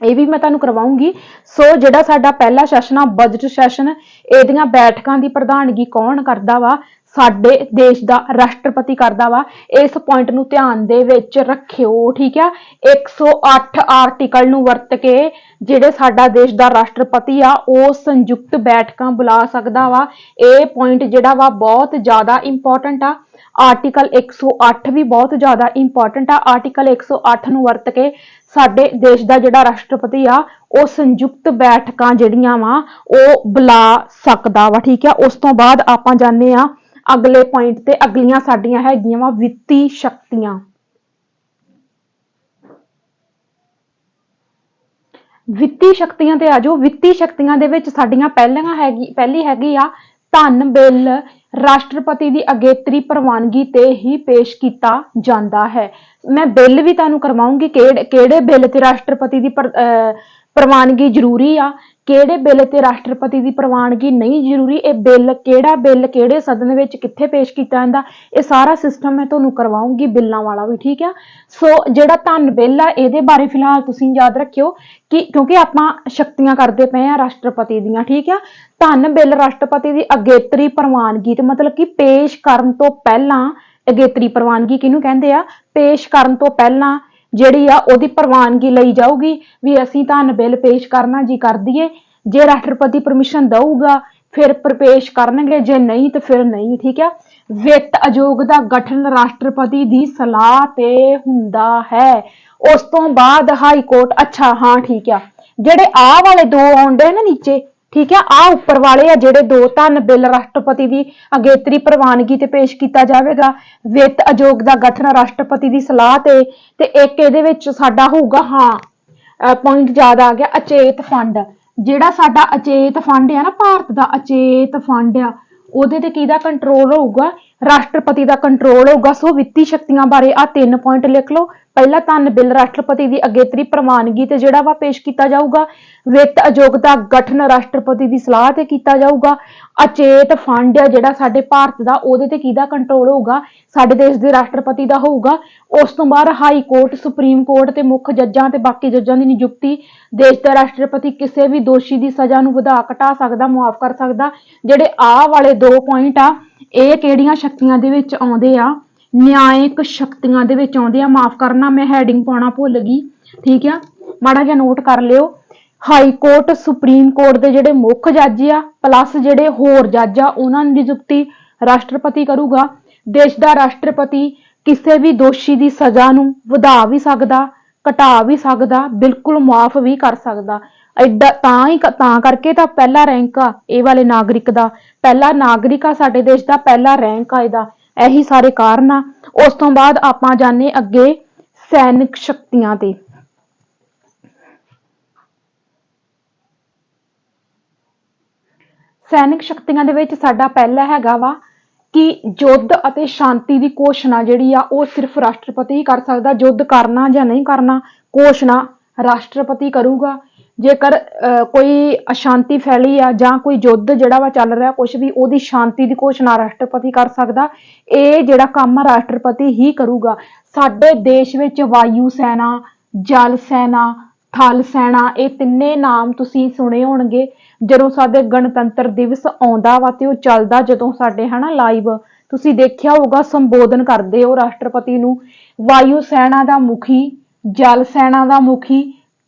ਇਹ ਵੀ ਮੈਂ ਤੁਹਾਨੂੰ ਕਰਵਾਉਂਗੀ। ਸੋ ਜਿਹੜਾ ਸਾਡਾ ਪਹਿਲਾ ਸੈਸ਼ਨ ਆ ਬਜਟ ਸੈਸ਼ਨ, ਇਹਦੀਆਂ ਬੈਠਕਾਂ ਦੀ ਪ੍ਰਧਾਨਗੀ ਕੌਣ ਕਰਦਾ ਵਾ? ਸਾਡੇ ਦੇਸ਼ ਦਾ ਰਾਸ਼ਟਰਪਤੀ ਕਰਦਾ ਵਾ। ਇਸ ਪੁਆਇੰਟ ਨੂੰ ਧਿਆਨ ਦੇ ਵਿੱਚ ਰੱਖਿਓ। ਠੀਕ ਆ, 108 ਆਰਟੀਕਲ ਨੂੰ ਵਰਤ ਕੇ ਜਿਹੜੇ ਸਾਡਾ ਦੇਸ਼ ਦਾ ਰਾਸ਼ਟਰਪਤੀ ਆ ਉਹ ਸੰਯੁਕਤ ਬੈਠਕਾਂ ਬੁਲਾ ਸਕਦਾ ਵਾ। ਇਹ ਪੁਆਇੰਟ ਜਿਹੜਾ ਵਾ ਬਹੁਤ ਜ਼ਿਆਦਾ ਇੰਪੋਰਟੈਂਟ ਆ। ਆਰਟੀਕਲ 108 ਵੀ ਬਹੁਤ ਜ਼ਿਆਦਾ ਇੰਪੋਰਟੈਂਟ ਆ। ਆਰਟੀਕਲ 108 ਨੂੰ ਵਰਤ ਕੇ ਸਾਡੇ ਦੇਸ਼ ਦਾ ਜਿਹੜਾ ਰਾਸ਼ਟਰਪਤੀ ਆ ਉਹ ਸੰਯੁਕਤ ਬੈਠਕਾਂ ਜਿਹੜੀਆਂ ਵਾ ਉਹ ਬੁਲਾ ਸਕਦਾ ਵਾ। ਠੀਕ ਆ, ਉਸ ਤੋਂ ਬਾਅਦ ਆਪਾਂ ਜਾਂਦੇ ਆ ਅਗਲੇ ਪੁਆਇੰਟ ਤੇ। ਅਗਲੀਆਂ ਸਾਡੀਆਂ ਹੈਗੀਆਂ ਵਾ ਵਿੱਤੀ ਸ਼ਕਤੀਆਂ। ਵਿੱਤੀ ਸ਼ਕਤੀਆਂ ਤੇ ਆਜੋ। ਵਿੱਤੀ ਸ਼ਕਤੀਆਂ ਦੇ ਵਿੱਚ ਸਾਡੀਆਂ ਪਹਿਲੀ ਹੈਗੀ ਆ ਧਨ ਬਿੱਲ ਰਾਸ਼ਟਰਪਤੀ ਦੀ ਅਗੇਤਰੀ ਪ੍ਰਵਾਨਗੀ ਤੇ ਹੀ ਪੇਸ਼ ਕੀਤਾ ਜਾਂਦਾ ਹੈ। ਮੈਂ ਬਿੱਲ ਵੀ ਤੁਹਾਨੂੰ ਕਰਵਾਉਂਗੀ ਕਿਹੜੇ ਬਿੱਲ ਤੇ ਰਾਸ਼ਟਰਪਤੀ ਦੀ ਪ੍ਰਵਾਨਗੀ ਜ਼ਰੂਰੀ ਆ, ਕਿਹੜੇ ਬਿੱਲ ਤੇ ਰਾਸ਼ਟਰਪਤੀ ਦੀ ਪ੍ਰਵਾਨਗੀ ਨਹੀਂ ਜ਼ਰੂਰੀ। ਇਹ ਕਿਹੜਾ ਬਿੱਲ ਕਿਹੜੇ ਸਦਨ ਵਿੱਚ ਕਿੱਥੇ ਪੇਸ਼ ਕੀਤਾ ਜਾਂਦਾ, ਇਹ ਸਾਰਾ ਸਿਸਟਮ ਮੈਂ ਤੁਹਾਨੂੰ ਕਰਵਾਉਂਗੀ ਬਿੱਲਾਂ ਵਾਲਾ ਵੀ। ਠੀਕ ਆ, ਸੋ ਜਿਹੜਾ ਧਨ ਬਿੱਲ ਆ ਇਹਦੇ ਬਾਰੇ ਫਿਲਹਾਲ ਤੁਸੀਂ ਯਾਦ ਰੱਖਿਓ ਕਿ ਕਿਉਂਕਿ ਆਪਾਂ ਸ਼ਕਤੀਆਂ ਕਰਦੇ ਪਏ ਆ ਰਾਸ਼ਟਰਪਤੀ ਦੀਆਂ। ਠੀਕ ਆ, ਧਨ ਬਿੱਲ ਰਾਸ਼ਟਰਪਤੀ ਦੀ ਅਗੇਤਰੀ ਪ੍ਰਵਾਨਗੀ ਤੇ ਮਤਲਬ ਕਿ ਪੇਸ਼ ਕਰਨ ਤੋਂ ਪਹਿਲਾਂ, ਅਗੇਤਰੀ ਪ੍ਰਵਾਨਗੀ ਕਿਹਨੂੰ ਕਹਿੰਦੇ ਆ? ਪੇਸ਼ ਕਰਨ ਤੋਂ ਪਹਿਲਾਂ ਜਿਹੜੀ ਆ ਉਹਦੀ ਪ੍ਰਵਾਨਗੀ ਲਈ ਜਾਊਗੀ ਵੀ ਅਸੀਂ ਧਨ ਬਿੱਲ ਪੇਸ਼ ਕਰਨਾ ਜੀ ਕਰ ਦਈਏ। ਜੇ ਰਾਸ਼ਟਰਪਤੀ ਪਰਮਿਸ਼ਨ ਦਊਗਾ ਫਿਰ ਪੇਸ਼ ਕਰਨਗੇ, ਜੇ ਨਹੀਂ ਤਾਂ ਫਿਰ ਨਹੀਂ। ਠੀਕ ਆ, ਵਿੱਤ ਆਯੋਗ ਦਾ ਗਠਨ ਰਾਸ਼ਟਰਪਤੀ ਦੀ ਸਲਾਹ ਤੇ ਹੁੰਦਾ ਹੈ। ਉਸ ਤੋਂ ਬਾਅਦ ਹਾਈ ਕੋਰਟ। ਅੱਛਾ ਹਾਂ ਠੀਕ ਆ, ਜਿਹੜੇ ਆਹ ਵਾਲੇ ਦੋ ਆਉਂਦੇ ਨਾ ਨੀਚੇ, ਠੀਕ ਆ, ਆਹ ਉੱਪਰ ਵਾਲੇ ਆ ਜਿਹੜੇ ਦੋ, ਧਨ ਬਿੱਲ ਰਾਸ਼ਟਰਪਤੀ ਦੀ ਅਗੇਤਰੀ ਪ੍ਰਵਾਨਗੀ ਤੇ ਪੇਸ਼ ਕੀਤਾ ਜਾਵੇਗਾ, ਵਿੱਤ ਆਯੋਗ ਦਾ ਗਠਨ ਰਾਸ਼ਟਰਪਤੀ ਦੀ ਸਲਾਹ ਤੇ ਇੱਕ ਇਹਦੇ ਵਿੱਚ ਸਾਡਾ ਹੋਊਗਾ, ਹਾਂ ਪੁਆਇੰਟ ਯਾਦ ਆ ਗਿਆ, ਅਚੇਤ ਫੰਡ। ਜਿਹੜਾ ਸਾਡਾ ਅਚੇਤ ਫੰਡ ਆ ਨਾ, ਭਾਰਤ ਦਾ ਅਚੇਤ ਫੰਡ ਆ, ਉਹਦੇ ਤੇ ਕਿਹਦਾ ਕੰਟਰੋਲ ਹੋਊਗਾ? ਰਾਸ਼ਟਰਪਤੀ ਦਾ ਕੰਟਰੋਲ ਹੋਊਗਾ। ਸੋ ਵਿੱਤੀ ਸ਼ਕਤੀਆਂ ਬਾਰੇ ਆ 3 ਪੁਆਇੰਟ ਲਿਖ ਲਓ। ਪਹਿਲਾ ਧਨ ਬਿੱਲ ਰਾਸ਼ਟਰਪਤੀ ਦੀ ਅਗੇਤਰੀ ਪ੍ਰਵਾਨਗੀ ਤੇ ਜਿਹੜਾ ਵਾ ਪੇਸ਼ ਕੀਤਾ ਜਾਊਗਾ। ਵਿੱਤ ਆਯੋਗ ਦਾ ਗਠਨ ਰਾਸ਼ਟਰਪਤੀ ਦੀ ਸਲਾਹ ਤੇ ਕੀਤਾ ਜਾਊਗਾ। ਅਚੇਤ ਫੰਡ ਆ ਜਿਹੜਾ ਸਾਡੇ ਭਾਰਤ ਦਾ, ਉਹਦੇ ਤੇ ਕਿਹਦਾ ਕੰਟਰੋਲ ਹੋਊਗਾ? ਸਾਡੇ ਦੇਸ਼ ਦੇ ਰਾਸ਼ਟਰਪਤੀ ਦਾ ਹੋਊਗਾ। ਉਸ ਤੋਂ ਬਾਅਦ ਹਾਈ ਕੋਰਟ, ਸੁਪਰੀਮ ਕੋਰਟ ਤੇ ਮੁੱਖ ਜੱਜਾਂ ਤੇ ਬਾਕੀ ਜੱਜਾਂ ਦੀ ਨਿਯੁਕਤੀ। ਦੇਸ਼ ਦਾ ਰਾਸ਼ਟਰਪਤੀ ਕਿਸੇ ਵੀ ਦੋਸ਼ੀ ਦੀ ਸਜ਼ਾ ਨੂੰ ਵਧਾ ਘਟਾ ਸਕਦਾ, ਮੁਆਫ ਕਰ ਸਕਦਾ। ਜਿਹੜੇ ਆਹ ਵਾਲੇ 2 ਪੁਆਇੰਟ ਆ ਇਹ ਕਿਹੜੀਆਂ ਸ਼ਕਤੀਆਂ ਦੇ ਵਿੱਚ ਆਉਂਦੇ ਆ? ਨਿਆਇਕ ਸ਼ਕਤੀਆਂ ਦੇ ਵਿੱਚ ਆਉਂਦੇ ਆ। ਮਾਫ ਕਰਨਾ ਮੈਂ ਹੈਡਿੰਗ ਪਾਉਣਾ ਭੁੱਲ ਗਈ। ਠੀਕ ਆ, ਮਾੜਾ ਜਿਹਾ ਨੋਟ ਕਰ ਲਿਓ। ਹਾਈ ਕੋਰਟ, ਸੁਪਰੀਮ ਕੋਰਟ ਦੇ ਜਿਹੜੇ ਮੁੱਖ ਜੱਜ ਆ ਪਲੱਸ ਜਿਹੜੇ ਹੋਰ ਜੱਜ ਆ ਉਹਨਾਂ ਦੀ ਨਿਯੁਕਤੀ ਰਾਸ਼ਟਰਪਤੀ ਕਰੂਗਾ। ਦੇਸ਼ ਦਾ ਰਾਸ਼ਟਰਪਤੀ ਕਿਸੇ ਵੀ ਦੋਸ਼ੀ ਦੀ ਸਜ਼ਾ ਨੂੰ ਵਧਾ ਵੀ ਸਕਦਾ, घटा भी सकदा, बिल्कुल माफ भी कर सकदा। एडा तां करके ਤਾਂ ਪਹਿਲਾ ਰੈਂਕ ਆ ਇਹ ਵਾਲੇ ਨਾਗਰਿਕ ਦਾ, ਪਹਿਲਾ ਨਾਗਰਿਕ ਆ ਸਾਡੇ ਦੇਸ਼ ਦਾ, ਪਹਿਲਾ ਰੈਂਕ ਆ ਇਹਦਾ। ਇਹੀ ਸਾਰੇ ਕਾਰਨ ਆ। ਉਸ ਤੋਂ ਬਾਅਦ ਆਪਾਂ ਜਾਣੇ ਅੱਗੇ ਸੈਨਿਕ ਸ਼ਕਤੀਆਂ ਤੇ। ਸੈਨਿਕ ਸ਼ਕਤੀਆਂ ਦੇ ਵਿੱਚ ਸਾਡਾ ਪਹਿਲਾ ਹੈਗਾ ਵਾ ਕਿ ਯੁੱਧ ਅਤੇ ਸ਼ਾਂਤੀ ਦੀ ਘੋਸ਼ਣਾ ਜਿਹੜੀ ਆ ਉਹ ਸਿਰਫ ਰਾਸ਼ਟਰਪਤੀ ਹੀ ਕਰ ਸਕਦਾ। ਯੁੱਧ ਕਰਨਾ ਜਾਂ ਨਹੀਂ ਕਰਨਾ ਘੋਸ਼ਣਾ ਰਾਸ਼ਟਰਪਤੀ ਕਰੂਗਾ। ਜੇਕਰ ਕੋਈ ਅਸ਼ਾਂਤੀ ਫੈਲੀ ਆ ਜਾਂ ਕੋਈ ਯੁੱਧ ਜਿਹੜਾ ਵਾ ਚੱਲ ਰਿਹਾ ਕੁਛ ਵੀ, ਉਹਦੀ ਸ਼ਾਂਤੀ ਦੀ ਘੋਸ਼ਣਾ ਰਾਸ਼ਟਰਪਤੀ ਕਰ ਸਕਦਾ। ਇਹ ਜਿਹੜਾ ਕੰਮ ਰਾਸ਼ਟਰਪਤੀ ਹੀ ਕਰੂਗਾ। ਸਾਡੇ ਦੇਸ਼ ਵਿੱਚ ਵਾਯੂ ਸੈਨਾ, ਜਲ ਸੈਨਾ, ਥਲ ਸੈਨਾ, ਇਹ ਤਿੰਨੇ ਨਾਮ ਤੁਸੀਂ ਸੁਣੇ ਹੋਣਗੇ। ਜਦੋਂ ਸਾਡੇ ਗਣਤੰਤਰ ਦਿਵਸ ਆਉਂਦਾ ਵਾ ਤੇ ਉਹ ਚੱਲਦਾ ਜਦੋਂ ਸਾਡੇ ਹਨਾ ਲਾਈਵ ਤੁਸੀਂ ਦੇਖਿਆ ਹੋਊਗਾ, ਸੰਬੋਧਨ ਕਰਦੇ ਉਹ ਰਾਸ਼ਟਰਪਤੀ ਨੂੰ। ਵਾਯੂ ਸੈਨਾ ਦਾ ਮੁਖੀ, ਜਲ ਸੈਨਾ ਦਾ ਮੁਖੀ,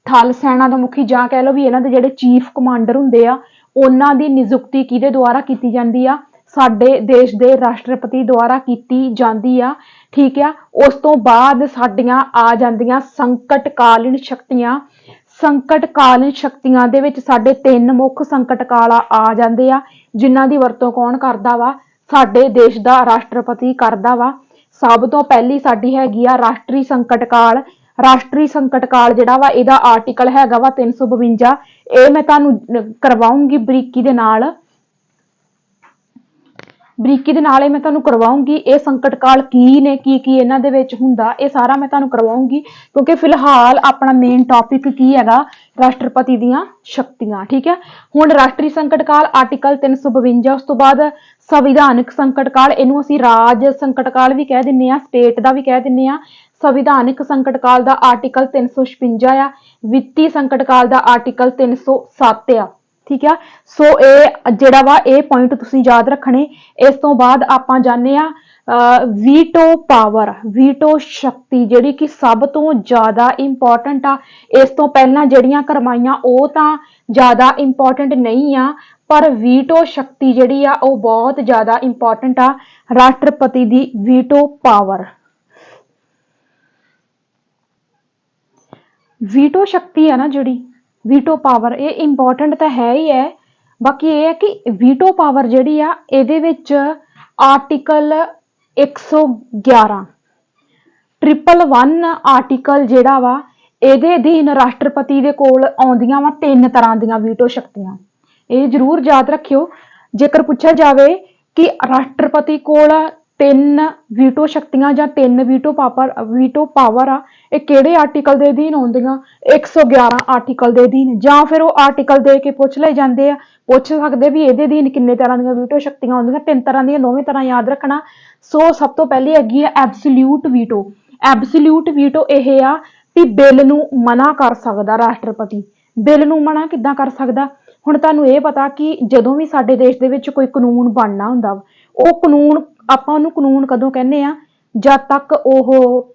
ਥਲ ਸੈਨਾ ਦਾ ਮੁਖੀ, ਜਾਂ ਕਹਿ ਲਓ ਵੀ ਇਹਨਾਂ ਦੇ ਜਿਹੜੇ ਚੀਫ ਕਮਾਂਡਰ ਹੁੰਦੇ ਆ ਉਹਨਾਂ ਦੀ ਨਿਯੁਕਤੀ ਕਿਹਦੇ ਦੁਆਰਾ ਕੀਤੀ ਜਾਂਦੀ ਆ? ਸਾਡੇ ਦੇਸ਼ ਦੇ ਰਾਸ਼ਟਰਪਤੀ ਦੁਆਰਾ ਕੀਤੀ ਜਾਂਦੀ ਆ। ਠੀਕ ਆ। ਉਸ ਤੋਂ ਬਾਅਦ ਸਾਡੀਆਂ ਆ ਜਾਂਦੀਆਂ ਸੰਕਟਕਾਲੀਨ ਸ਼ਕਤੀਆਂ। ਸੰਕਟਕਾਲੀਨ ਸ਼ਕਤੀਆਂ ਦੇ ਵਿੱਚ ਸਾਡੇ 3 ਮੁੱਖ ਸੰਕਟਕਾਲ ਆ ਜਾਂਦੇ ਆ, ਜਿਨ੍ਹਾਂ ਦੀ ਵਰਤੋਂ ਕੌਣ ਕਰਦਾ ਵਾ? ਸਾਡੇ ਦੇਸ਼ ਦਾ ਰਾਸ਼ਟਰਪਤੀ ਕਰਦਾ ਵਾ। ਸਭ ਤੋਂ ਪਹਿਲੀ ਸਾਡੀ ਹੈਗੀ ਆ ਰਾਸ਼ਟਰੀ ਸੰਕਟਕਾਲ। ਰਾਸ਼ਟਰੀ ਸੰਕਟਕਾਲ ਜਿਹੜਾ ਵਾ ਇਹਦਾ ਆਰਟੀਕਲ ਹੈਗਾ ਵਾ 352। ਇਹ ਮੈਂ ਤੁਹਾਨੂੰ ਕਰਵਾਉਂਗੀ ਬਰੀਕੀ ਦੇ ਨਾਲ। ਇਹ ਮੈਂ ਤੁਹਾਨੂੰ ਕਰਵਾਉਂਗੀ। ਇਹ ਸੰਕਟਕਾਲ ਕੀ ਨੇ, ਕੀ ਇਹਨਾਂ ਦੇ ਵਿੱਚ ਹੁੰਦਾ, ਇਹ ਸਾਰਾ ਮੈਂ ਤੁਹਾਨੂੰ ਕਰਵਾਉਂਗੀ। ਕਿਉਂਕਿ ਫਿਲਹਾਲ ਆਪਣਾ ਮੇਨ ਟੌਪਿਕ ਕੀ ਹੈਗਾ? ਰਾਸ਼ਟਰਪਤੀ ਦੀਆਂ ਸ਼ਕਤੀਆਂ। ਠੀਕ ਹੈ। ਹੁਣ ਰਾਸ਼ਟਰੀ ਸੰਕਟਕਾਲ ਆਰਟੀਕਲ 352। ਉਸ ਤੋਂ ਬਾਅਦ ਸੰਵਿਧਾਨਕ ਸੰਕਟਕਾਲ, ਇਹਨੂੰ ਅਸੀਂ ਰਾਜ ਸੰਕਟਕਾਲ ਵੀ ਕਹਿ ਦਿੰਦੇ ਆ, ਸਟੇਟ ਦਾ ਵੀ ਕਹਿ ਦਿੰਦੇ ਆ। ਸੰਵਿਧਾਨਕ ਸੰਕਟਕਾਲ ਦਾ ਆਰਟੀਕਲ 356 ਆ। ਵਿੱਤੀ ਸੰਕਟਕਾਲ ਦਾ ਆਰਟੀਕਲ 307 ਆ। ਠੀਕ ਆ। ਸੋ ਇਹ ਜਿਹੜਾ ਵਾ ਇਹ ਪੁਆਇੰਟ ਤੁਸੀਂ ਯਾਦ ਰੱਖਣੇ। ਇਸ ਤੋਂ ਬਾਅਦ ਆਪਾਂ ਜਾਣੇ ਆ ਵੀਟੋ ਪਾਵਰ, ਵੀਟੋ ਸ਼ਕਤੀ, ਜਿਹੜੀ ਕਿ ਸਭ ਤੋਂ ਜ਼ਿਆਦਾ ਇੰਪੋਰਟੈਂਟ ਆ। ਇਸ ਤੋਂ ਪਹਿਲਾਂ ਜਿਹੜੀਆਂ ਕਰਵਾਈਆਂ ਉਹ ਤਾਂ ਜ਼ਿਆਦਾ ਇੰਪੋਰਟੈਂਟ ਨਹੀਂ ਆ, ਪਰ ਵੀਟੋ ਸ਼ਕਤੀ ਜਿਹੜੀ ਆ ਉਹ ਬਹੁਤ ਜ਼ਿਆਦਾ ਇੰਪੋਰਟੈਂਟ ਆ। ਰਾਸ਼ਟਰਪਤੀ ਦੀ ਵੀਟੋ ਪਾਵਰ। ਵੀਟੋ ਸ਼ਕਤੀ ਆ ਨਾ ਜਿਹੜੀ ਵੀਟੋ ਪਾਵਰ, ਇਹ ਇੰਪੋਰਟੈਂਟ ਤਾਂ ਹੈ ਹੀ ਹੈ। ਬਾਕੀ ਇਹ ਹੈ ਕਿ ਵੀਟੋ ਪਾਵਰ ਜਿਹੜੀ ਆ ਇਹਦੇ ਵਿੱਚ ਆਰਟੀਕਲ 111 111 ਆਰਟੀਕਲ ਜਿਹੜਾ ਵਾ ਇਹਦੇ ਅਧੀਨ ਰਾਸ਼ਟਰਪਤੀ ਦੇ ਕੋਲ ਆਉਂਦੀਆਂ ਵਾ 3 ਤਰ੍ਹਾਂ ਦੀਆਂ ਵੀਟੋ ਸ਼ਕਤੀਆਂ। ਇਹ ਜ਼ਰੂਰ ਯਾਦ ਰੱਖਿਓ। ਜੇਕਰ ਪੁੱਛਿਆ ਜਾਵੇ ਕਿ ਰਾਸ਼ਟਰਪਤੀ ਕੋਲ 3 ਵੀਟੋ ਸ਼ਕਤੀਆਂ ਜਾਂ 3 ਵੀਟੋ ਪਾਵਰ ਆ, ਇਹ ਕਿਹੜੇ ਆਰਟੀਕਲ ਦੇ ਅਧੀਨ ਆਉਂਦੀਆਂ? 111 ਆਰਟੀਕਲ ਦੇ ਅਧੀਨ। ਜਾਂ ਫਿਰ ਉਹ ਆਰਟੀਕਲ ਦੇ ਕੇ ਪੁੱਛ ਲਏ ਜਾਂਦੇ ਆ, ਪੁੱਛ ਸਕਦੇ ਵੀ ਇਹਦੇ ਅਧੀਨ ਕਿੰਨੇ ਤਰ੍ਹਾਂ ਦੀਆਂ ਵੀਟੋ ਸ਼ਕਤੀਆਂ ਆਉਂਦੀਆਂ? 3 ਤਰ੍ਹਾਂ ਦੀਆਂ, ਦੋਵੇਂ ਤਰ੍ਹਾਂ ਯਾਦ ਰੱਖਣਾ। ਸੋ ਸਭ ਤੋਂ ਪਹਿਲੀ ਹੈਗੀ ਆ ਐਬਸੋਲਿਊਟ ਵੀਟੋ। ਐਬਸੋਲਿਊਟ ਵੀਟੋ ਇਹ ਆ ਵੀ ਬਿੱਲ ਨੂੰ ਮਨਾ ਕਰ ਸਕਦਾ ਰਾਸ਼ਟਰਪਤੀ। ਬਿੱਲ ਨੂੰ ਮਨਾ ਕਿੱਦਾਂ ਕਰ ਸਕਦਾ? ਹੁਣ ਤੁਹਾਨੂੰ ਇਹ ਪਤਾ ਕਿ ਜਦੋਂ ਵੀ ਸਾਡੇ ਦੇਸ਼ ਦੇ ਵਿੱਚ ਕੋਈ ਕਾਨੂੰਨ ਬਣਨਾ ਹੁੰਦਾ, ਉਹ ਕਾਨੂੰਨ ਆਪਾਂ ਉਹਨੂੰ ਕਾਨੂੰਨ ਕਦੋਂ ਕਹਿੰਦੇ ਆ? ਜਦ ਤੱਕ ਉਹ,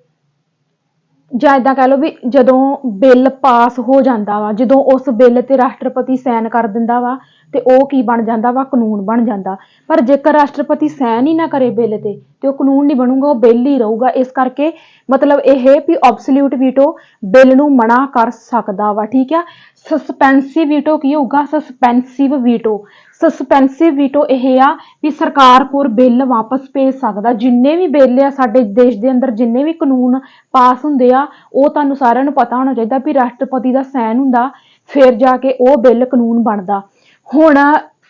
ਜਾਂ ਏਦਾਂ ਕਹਿ ਲਓ ਵੀ ਜਦੋਂ ਬਿੱਲ ਪਾਸ ਹੋ ਜਾਂਦਾ ਵਾ, ਜਦੋਂ ਉਸ ਬਿੱਲ ਤੇ ਰਾਸ਼ਟਰਪਤੀ ਸਾਈਨ ਕਰ ਦਿੰਦਾ ਵਾ ਤੇ ਉਹ ਕੀ ਬਣ ਜਾਂਦਾ ਵਾ? ਕਾਨੂੰਨ ਬਣ ਜਾਂਦਾ। ਪਰ ਜੇਕਰ ਰਾਸ਼ਟਰਪਤੀ ਸਾਈਨ ਹੀ ਨਾ ਕਰੇ ਬਿੱਲ ਤੇ ਉਹ ਕਾਨੂੰਨ ਨਹੀਂ ਬਣੂਗਾ, ਉਹ ਬਿੱਲ ਹੀ ਰਹੂਗਾ। ਇਸ ਕਰਕੇ ਮਤਲਬ ਇਹ ਵੀ ਐਬਸੋਲਿਊਟ ਵੀਟੋ ਬਿੱਲ ਨੂੰ ਮਨਾ ਕਰ ਸਕਦਾ ਵਾ। ਠੀਕ ਆ। ਸਸਪੈਂਸਿਵ ਵੀਟੋ ਕੀ ਹੋਊਗਾ? ਸਸਪੈਂਸਿਵ ਵੀਟੋ। ਸਸਪੈਂਸਿਵ ਵੀਟੋ ਇਹ ਆ ਵੀ ਸਰਕਾਰ ਕੋਲ ਬਿੱਲ ਵਾਪਸ ਭੇਜ ਸਕਦਾ। ਜਿੰਨੇ ਵੀ ਬਿੱਲ ਆ ਸਾਡੇ ਦੇਸ਼ ਦੇ ਅੰਦਰ, ਜਿੰਨੇ ਵੀ ਕਾਨੂੰਨ ਪਾਸ ਹੁੰਦੇ ਆ, ਉਹ ਤੁਹਾਨੂੰ ਸਾਰਿਆਂ ਨੂੰ ਪਤਾ ਹੋਣਾ ਚਾਹੀਦਾ ਵੀ ਰਾਸ਼ਟਰਪਤੀ ਦਾ ਸਾਈਨ ਹੁੰਦਾ, ਫਿਰ ਜਾ ਕੇ ਉਹ ਬਿੱਲ ਕਾਨੂੰਨ ਬਣਦਾ। ਹੁਣ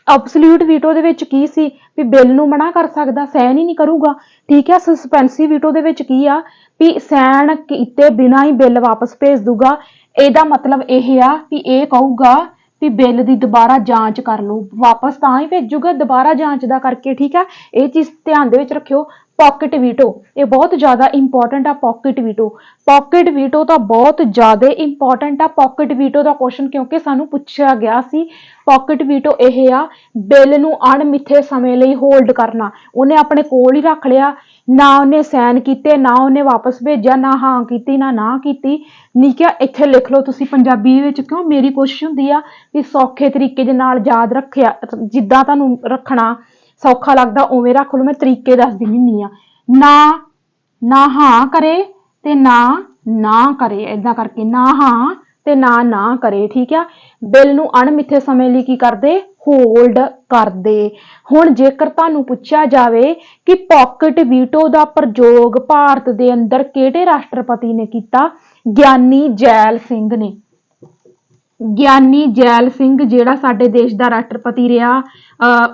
ਐਬਸੋਲਿਊਟ ਵੀਟੋ ਦੇ ਵਿੱਚ ਕੀ ਸੀ ਵੀ ਬਿੱਲ ਨੂੰ ਮਨਾ ਕਰ ਸਕਦਾ, ਸਾਈਨ ਹੀ ਨਹੀਂ ਕਰੂਗਾ। ਠੀਕ ਹੈ। ਸਸਪੈਂਸਿਵ ਵੀਟੋ ਦੇ ਵਿੱਚ ਕੀ ਆ ਵੀ ਸਾਈਨ ਕੀਤੇ ਬਿਨਾਂ ਹੀ ਬਿੱਲ ਵਾਪਸ ਭੇਜ ਦੂਗਾ। ਇਹਦਾ ਮਤਲਬ ਇਹ ਆ ਵੀ ਇਹ ਕਹੂਗਾ ਵੀ ਬਿੱਲ ਦੀ ਦੁਬਾਰਾ ਜਾਂਚ ਕਰ ਲਓ, ਵਾਪਸ ਤਾਂ ਹੀ ਭੇਜੂਗਾ ਦੁਬਾਰਾ ਜਾਂਚ ਦਾ ਕਰਕੇ। ਠੀਕ ਆ। ਇਹ ਚੀਜ਼ ਧਿਆਨ ਦੇ ਵਿੱਚ ਰੱਖਿਓ। ਪਾਕਟ ਵੀਟੋ, ਇਹ ਬਹੁਤ ਜ਼ਿਆਦਾ ਇੰਪੋਰਟੈਂਟ ਆ। ਪਾਕਟ ਵੀਟੋ, ਪਾਕਟ ਵੀਟੋ ਤਾਂ ਬਹੁਤ ਜ਼ਿਆਦਾ ਇੰਪੋਰਟੈਂਟ ਆ। ਪਾਕਟ ਵੀਟੋ ਦਾ ਕੁਐਸਚਨ ਕਿਉਂਕਿ ਸਾਨੂੰ ਪੁੱਛਿਆ ਗਿਆ ਸੀ। ਪਾਕਟ ਵੀਟੋ ਇਹ ਆ ਬਿੱਲ ਨੂੰ ਅਣਮਿੱਥੇ ਸਮੇਂ ਲਈ ਹੋਲਡ ਕਰਨਾ। ਉਹਨੇ ਆਪਣੇ ਕੋਲ ਹੀ ਰੱਖ ਲਿਆ, ਨਾ ਉਹਨੇ ਸਾਈਨ ਕੀਤੇ, ਨਾ ਉਹਨੇ ਵਾਪਸ ਭੇਜਿਆ, ਨਾ ਹਾਂ ਕੀਤੀ ਨਾ ਕੀਤੀ। ਠੀਕ ਹੈ। ਇੱਥੇ ਲਿਖ ਲਓ ਤੁਸੀਂ ਪੰਜਾਬੀ ਵਿੱਚ, ਕਿਉਂ ਮੇਰੀ ਕੋਸ਼ਿਸ਼ ਹੁੰਦੀ ਆ ਵੀ ਸੌਖੇ ਤਰੀਕੇ ਦੇ ਨਾਲ ਯਾਦ ਰੱਖਿਆ, ਜਿੱਦਾਂ ਤੁਹਾਨੂੰ ਰੱਖਣਾ ਸੌਖਾ ਲੱਗਦਾ ਉਵੇਂ ਰੱਖ ਲਓ। ਮੈਂ ਤਰੀਕੇ ਦੱਸ ਦਿੰਦੀ ਹੁੰਦੀ ਆ। ਨਾ ਹਾਂ ਕਰੇ ਤੇ ਨਾ ਨਾ ਕਰੇ, ਏਦਾਂ ਕਰਕੇ ਨਾ ਹਾਂ ਤੇ ਨਾ ਕਰੇ। ਠੀਕ ਆ, ਬਿੱਲ ਨੂੰ ਅਣਮਿੱਥੇ ਸਮੇਂ ਲਈ ਕੀ ਕਰਦੇ, ਹੋਲਡ ਕਰਦੇ। ਹੁਣ ਜੇਕਰ ਤੁਹਾਨੂੰ ਪੁੱਛਿਆ ਜਾਵੇ ਕਿ ਪਾਕਟ ਵੀਟੋ ਦਾ ਪ੍ਰਯੋਗ ਭਾਰਤ ਦੇ ਅੰਦਰ ਕਿਹੜੇ ਰਾਸ਼ਟਰਪਤੀ ਨੇ ਕੀਤਾ, ਗਿਆਨੀ ਜੈਲ ਸਿੰਘ ਨੇ। ਗਿਆਨੀ ਜੈਲ ਸਿੰਘ ਜਿਹੜਾ ਸਾਡੇ ਦੇਸ਼ ਦਾ ਰਾਸ਼ਟਰਪਤੀ ਰਿਹਾ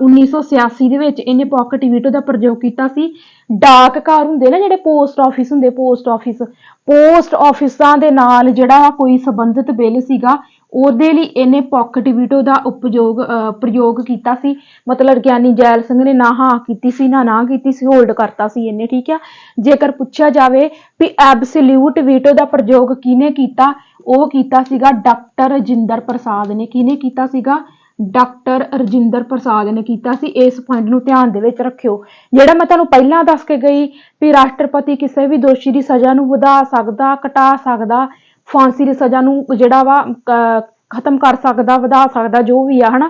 1986 ਦੇ ਵਿੱਚ, ਇਹਨੇ ਪਾਕਟ ਵੀਟੋ ਦਾ ਪ੍ਰਯੋਗ ਕੀਤਾ ਸੀ। ਡਾਕ ਘਰ ਹੁੰਦੇ ਨਾ ਜਿਹੜੇ ਪੋਸਟ ਆਫਿਸ ਹੁੰਦੇ, ਪੋਸਟ ਆਫਿਸਾਂ ਦੇ ਨਾਲ ਜਿਹੜਾ ਕੋਈ ਸੰਬੰਧਿਤ ਬਿੱਲ ਸੀਗਾ ਉਹਦੇ ਲਈ ਇਹਨੇ ਪਾਕਟ ਵੀਟੋ ਦਾ ਪ੍ਰਯੋਗ ਕੀਤਾ ਸੀ। ਮਤਲਬ ਗਿਆਨੀ ਜੈਲ ਸਿੰਘ ਨੇ ਨਾ ਹਾਂ ਕੀਤੀ ਸੀ ਨਾ ਕੀਤੀ ਸੀ, ਹੋਲਡ ਕਰਤਾ ਸੀ ਇਹਨੇ। ਠੀਕ ਆ, ਜੇਕਰ ਪੁੱਛਿਆ ਜਾਵੇ ਵੀ ਐਬਸੋਲਿਊਟ ਵੀਟੋ ਦਾ ਪ੍ਰਯੋਗ ਕਿਹਨੇ ਕੀਤਾ, ਉਹ ਕੀਤਾ ਸੀਗਾ ਡਾਕਟਰ ਰਜਿੰਦਰ ਪ੍ਰਸਾਦ ਨੇ। ਕਿਹਨੇ ਕੀਤਾ ਸੀਗਾ, ਡਾਕਟਰ ਰਜਿੰਦਰ ਪ੍ਰਸਾਦ ਨੇ ਕੀਤਾ ਸੀ। ਇਸ ਪੁਆਇੰਟ ਨੂੰ ਧਿਆਨ ਦੇ ਵਿੱਚ ਰੱਖਿਓ। ਜਿਹੜਾ ਮੈਂ ਤੁਹਾਨੂੰ ਪਹਿਲਾਂ ਦੱਸ ਕੇ ਗਈ ਵੀ ਰਾਸ਼ਟਰਪਤੀ ਕਿਸੇ ਵੀ ਦੋਸ਼ੀ ਦੀ ਸਜ਼ਾ ਨੂੰ ਵਧਾ ਸਕਦਾ, ਘਟਾ ਸਕਦਾ, ਫਾਂਸੀ ਦੀ ਸਜ਼ਾ ਨੂੰ ਜਿਹੜਾ ਵਾ ਖਤਮ ਕਰ ਸਕਦਾ, ਵਧਾ ਸਕਦਾ, ਜੋ ਵੀ ਆ ਹਨਾ,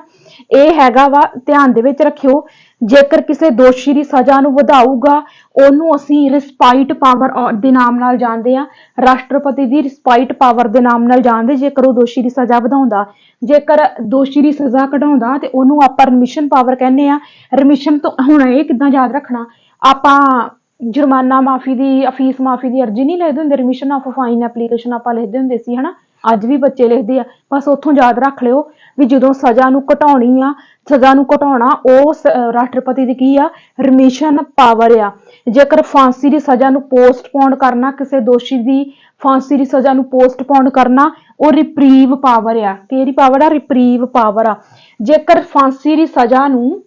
ਇਹ ਹੈਗਾ ਵਾ, ਧਿਆਨ ਦੇ ਵਿੱਚ ਰੱਖਿਓ। ਜੇਕਰ ਕਿਸੇ ਦੋਸ਼ੀ ਦੀ ਸਜ਼ਾ ਨੂੰ ਵਧਾਊਗਾ ਉਹਨੂੰ ਅਸੀਂ ਰਿਸਪਾਈਟ ਪਾਵਰ ਦੇ ਨਾਮ ਨਾਲ ਜਾਣਦੇ ਆ, ਰਾਸ਼ਟਰਪਤੀ ਦੀ ਰਿਸਪਾਈਟ ਪਾਵਰ ਦੇ ਨਾਮ ਨਾਲ ਜਾਣਦੇ ਜੇਕਰ ਉਹ ਦੋਸ਼ੀ ਦੀ ਸਜ਼ਾ ਵਧਾਉਂਦਾ। ਜੇਕਰ ਦੋਸ਼ੀ ਦੀ ਸਜ਼ਾ ਘਟਾਉਂਦਾ ਤੇ ਉਹਨੂੰ ਆਪਾਂ ਰਮਿਸ਼ਨ ਪਾਵਰ ਕਹਿੰਦੇ ਆ। ਰਮਿਸ਼ਨ ਤੋਂ ਹੁਣ ਇਹ ਕਿੱਦਾਂ ਯਾਦ ਰੱਖਣਾ, ਆਪਾਂ ਜੁਰਮਾਨਾ ਮਾਫੀ ਦੀ, ਫੀਸ ਮਾਫੀ ਦੀ ਅਰਜੀ ਨਹੀਂ ਲਿਖਦੇ ਹੁੰਦੇ, ਰਮਿਸ਼ਨ ਆਫ ਫਾਈਨ ਐਪਲੀਕੇਸ਼ਨ ਆਪਾਂ ਲਿਖਦੇ ਹੁੰਦੇ ਸੀ ਹਨਾ, ਅੱਜ ਵੀ ਬੱਚੇ ਲਿਖਦੇ ਆ। ਬਸ ਉੱਥੋਂ ਯਾਦ ਰੱਖ ਲਿਓ ਵੀ ਜਦੋਂ ਸਜ਼ਾ ਨੂੰ ਘਟਾਉਣੀ ਆ, ਸਜ਼ਾ ਨੂੰ ਘਟਾਉਣਾ ਉਹ ਰਾਸ਼ਟਰਪਤੀ ਦੀ ਕੀ ਆ, ਰਮਿਸ਼ਨ ਪਾਵਰ ਆ। ਜੇਕਰ ਫਾਂਸੀ ਦੀ ਸਜ਼ਾ ਨੂੰ ਪੋਸਟਪੋਨ ਕਰਨਾ, ਕਿਸੇ ਦੋਸ਼ੀ ਦੀ ਫਾਂਸੀ ਦੀ ਸਜ਼ਾ ਨੂੰ ਪੋਸਟਪੋਨ ਕਰਨਾ, ਉਹ ਰਿਪਰੀਵ ਪਾਵਰ ਆ। ਕਿਹੜੀ ਪਾਵਰ ਆ, ਰਿਪਰੀਵ ਪਾਵਰ ਆ। ਜੇਕਰ ਫਾਂਸੀ ਦੀ ਸਜ਼ਾ ਨੂੰ,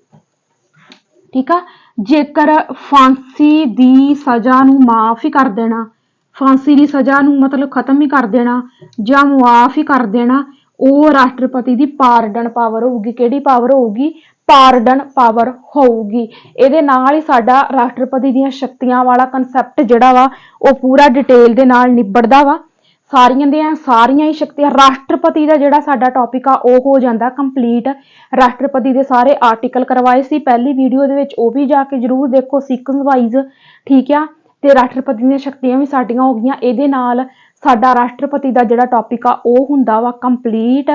ਠੀਕ ਆ, ਜੇਕਰ ਫਾਂਸੀ ਦੀ ਸਜ਼ਾ ਨੂੰ ਮਾਫ ਹੀ ਕਰ ਦੇਣਾ, ਫਾਂਸੀ ਦੀ ਸਜ਼ਾ ਨੂੰ ਮਤਲਬ ਖਤਮ ਹੀ ਕਰ ਦੇਣਾ ਜਾਂ ਮੁਆਫ ਹੀ ਕਰ ਦੇਣਾ, ਉਹ ਰਾਸ਼ਟਰਪਤੀ ਦੀ ਪਾਰਡਨ ਪਾਵਰ ਹੋਊਗੀ। ਕਿਹੜੀ ਪਾਵਰ ਹੋਊਗੀ, ਪਾਰਡਨ ਪਾਵਰ ਹੋਊਗੀ। ਇਹਦੇ ਨਾਲ ਹੀ ਸਾਡਾ ਰਾਸ਼ਟਰਪਤੀ ਦੀਆਂ ਸ਼ਕਤੀਆਂ ਵਾਲਾ ਕਨਸੈਪਟ ਜਿਹੜਾ ਵਾ ਉਹ ਪੂਰਾ ਡਿਟੇਲ ਦੇ ਨਾਲ ਨਿਬੜਦਾ ਵਾ। ਸਾਰੀਆਂ ਹੀ ਸ਼ਕਤੀਆਂ, ਰਾਸ਼ਟਰਪਤੀ ਦਾ ਜਿਹੜਾ ਸਾਡਾ ਟੌਪਿਕ ਆ ਉਹ ਹੋ ਜਾਂਦਾ ਕੰਪਲੀਟ। ਰਾਸ਼ਟਰਪਤੀ ਦੇ ਸਾਰੇ ਆਰਟੀਕਲ ਕਰਵਾਏ ਸੀ ਪਹਿਲੀ ਵੀਡੀਓ ਦੇ ਵਿੱਚ, ਉਹ ਵੀ ਜਾ ਕੇ ਜਰੂਰ ਦੇਖੋ ਸੀਕੁਐਂਸ ਵਾਈਜ਼। ਠੀਕ ਆ, ਤੇ ਰਾਸ਼ਟਰਪਤੀ ਦੀਆਂ ਸ਼ਕਤੀਆਂ ਵੀ ਸਾਡੀਆਂ ਹੋ ਗਈਆਂ। ਇਹਦੇ ਨਾਲ ਸਾਡਾ ਰਾਸ਼ਟਰਪਤੀ ਦਾ ਜਿਹੜਾ ਟੌਪਿਕ ਆ ਉਹ ਹੁੰਦਾ ਵਾ ਕੰਪਲੀਟ।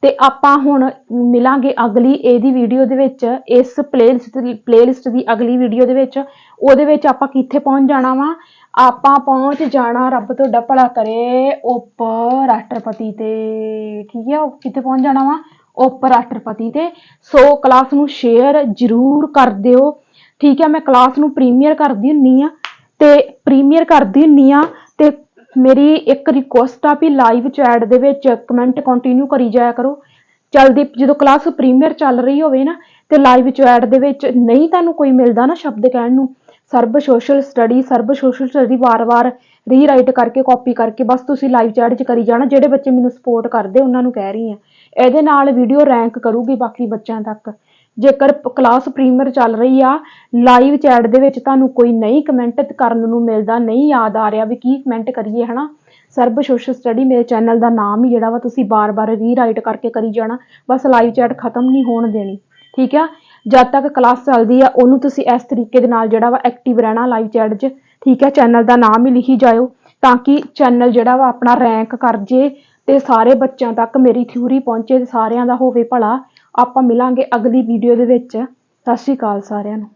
ਤੇ ਆਪਾਂ ਹੁਣ ਮਿਲਾਂਗੇ ਅਗਲੀ ਇਹਦੀ ਵੀਡੀਓ ਦੇ ਵਿੱਚ, ਇਸ ਪਲੇਲਿਸਟ ਦੀ ਅਗਲੀ ਵੀਡੀਓ ਦੇ ਵਿੱਚ। ਉਹਦੇ ਵਿੱਚ ਆਪਾਂ ਕਿੱਥੇ ਪਹੁੰਚ ਜਾਣਾ ਵਾ, ਆਪਾਂ ਪਹੁੰਚ ਜਾਣਾ, ਰੱਬ ਤੁਹਾਡਾ ਭਲਾ ਕਰੇ, ਉਪ ਰਾਸ਼ਟਰਪਤੀ ਤੇ। ਠੀਕ ਆ, ਕਿੱਥੇ ਪਹੁੰਚ ਜਾਣਾ ਵਾ, ਉਪ ਰਾਸ਼ਟਰਪਤੀ ਤੇ। ਸੋ ਕਲਾਸ ਨੂੰ ਸ਼ੇਅਰ ਜ਼ਰੂਰ ਕਰ ਦਿਓ। ਠੀਕ ਆ, ਮੈਂ ਕਲਾਸ ਨੂੰ ਪ੍ਰੀਮੀਅਰ ਕਰਦੀ ਹੁੰਦੀ ਆ ਤੇ ਮੇਰੀ ਇੱਕ ਰਿਕੁਐਸਟ ਆ ਵੀ ਲਾਈਵ ਚੈਟ ਦੇ ਵਿੱਚ ਕਮੈਂਟ ਕੰਟੀਨਿਊ ਕਰੀ ਜਾਇਆ ਕਰੋ। ਜਲਦੀ ਜਦੋਂ ਕਲਾਸ ਪ੍ਰੀਮੀਅਰ ਚੱਲ ਰਹੀ ਹੋਵੇ ਨਾ ਤੇ ਲਾਈਵ ਚੈਟ ਦੇ ਵਿੱਚ ਨਹੀਂ ਤੁਹਾਨੂੰ ਕੋਈ ਮਿਲਦਾ ਨਾ ਸ਼ਬਦ ਕਹਿਣ ਨੂੰ, ਸਰਬ ਸੋਸ਼ਲ ਸਟੱਡੀ ਵਾਰ-ਵਾਰ ਰੀਰਾਈਟ ਕਰਕੇ ਕਾਪੀ ਕਰਕੇ ਬਸ ਤੁਸੀਂ ਲਾਈਵ ਚੈਟ 'ਚ ਕਰੀ ਜਾਣਾ। ਜਿਹੜੇ ਬੱਚੇ ਮੈਨੂੰ ਸਪੋਰਟ ਕਰਦੇ ਉਹਨਾਂ ਨੂੰ ਕਹਿ ਰਹੀ ਹਾਂ, ਇਹਦੇ ਨਾਲ ਵੀਡੀਓ ਰੈਂਕ ਕਰੂਗੀ ਬਾਕੀ ਬੱਚਿਆਂ ਤੱਕ। ਜੇਕਰ ਕਲਾਸ ਪ੍ਰੀਮੀਅਰ ਚੱਲ ਰਹੀ ਆ, ਲਾਈਵ ਚੈਟ ਦੇ ਵਿੱਚ ਤੁਹਾਨੂੰ ਕੋਈ ਨਹੀਂ ਕਮੈਂਟ ਕਰਨ ਨੂੰ ਮਿਲਦਾ, ਨਹੀਂ ਯਾਦ ਆ ਰਿਹਾ ਵੀ ਕੀ ਕਮੈਂਟ ਕਰੀਏ ਹਨਾ, ਸਰਬ ਸੋਸ਼ਲ ਸਟੱਡੀ ਮੇਰੇ ਚੈਨਲ ਦਾ ਨਾਮ ਹੀ ਜਿਹੜਾ ਵਾ ਤੁਸੀਂ ਬਾਰ-ਬਾਰ ਰੀਰਾਈਟ ਕਰਕੇ ਕਰੀ ਜਾਣਾ। ਬਸ ਲਾਈਵ ਚੈਟ ਖਤਮ ਨਹੀਂ ਹੋਣ ਦੇਣੀ। ਠੀਕ ਆ, ਜਦ ਤੱਕ ਕਲਾਸ ਚੱਲਦੀ ਆ ਉਹਨੂੰ ਤੁਸੀਂ ਇਸ ਤਰੀਕੇ ਦੇ ਨਾਲ ਜਿਹੜਾ ਵਾ ਐਕਟਿਵ ਰਹਿਣਾ ਲਾਈਵ ਚੈਟ 'ਚ। ਠੀਕ ਹੈ, ਚੈਨਲ ਦਾ ਨਾਮ ਹੀ ਲਿਖੀ ਜਾਇਓ ਤਾਂ ਕਿ ਚੈਨਲ ਜਿਹੜਾ ਵਾ ਆਪਣਾ ਰੈਂਕ ਕਰ ਜੇ ਤੇ ਸਾਰੇ ਬੱਚਿਆਂ ਤੱਕ ਮੇਰੀ ਥਿਊਰੀ ਪਹੁੰਚੇ ਤੇ ਸਾਰਿਆਂ ਦਾ ਹੋਵੇ ਭਲਾ। ਆਪਾਂ ਮਿਲਾਂਗੇ ਅਗਲੀ ਵੀਡੀਓ ਦੇ ਵਿੱਚ। ਸਤਿ ਸ਼੍ਰੀ ਅਕਾਲ ਸਾਰਿਆਂ ਨੂੰ।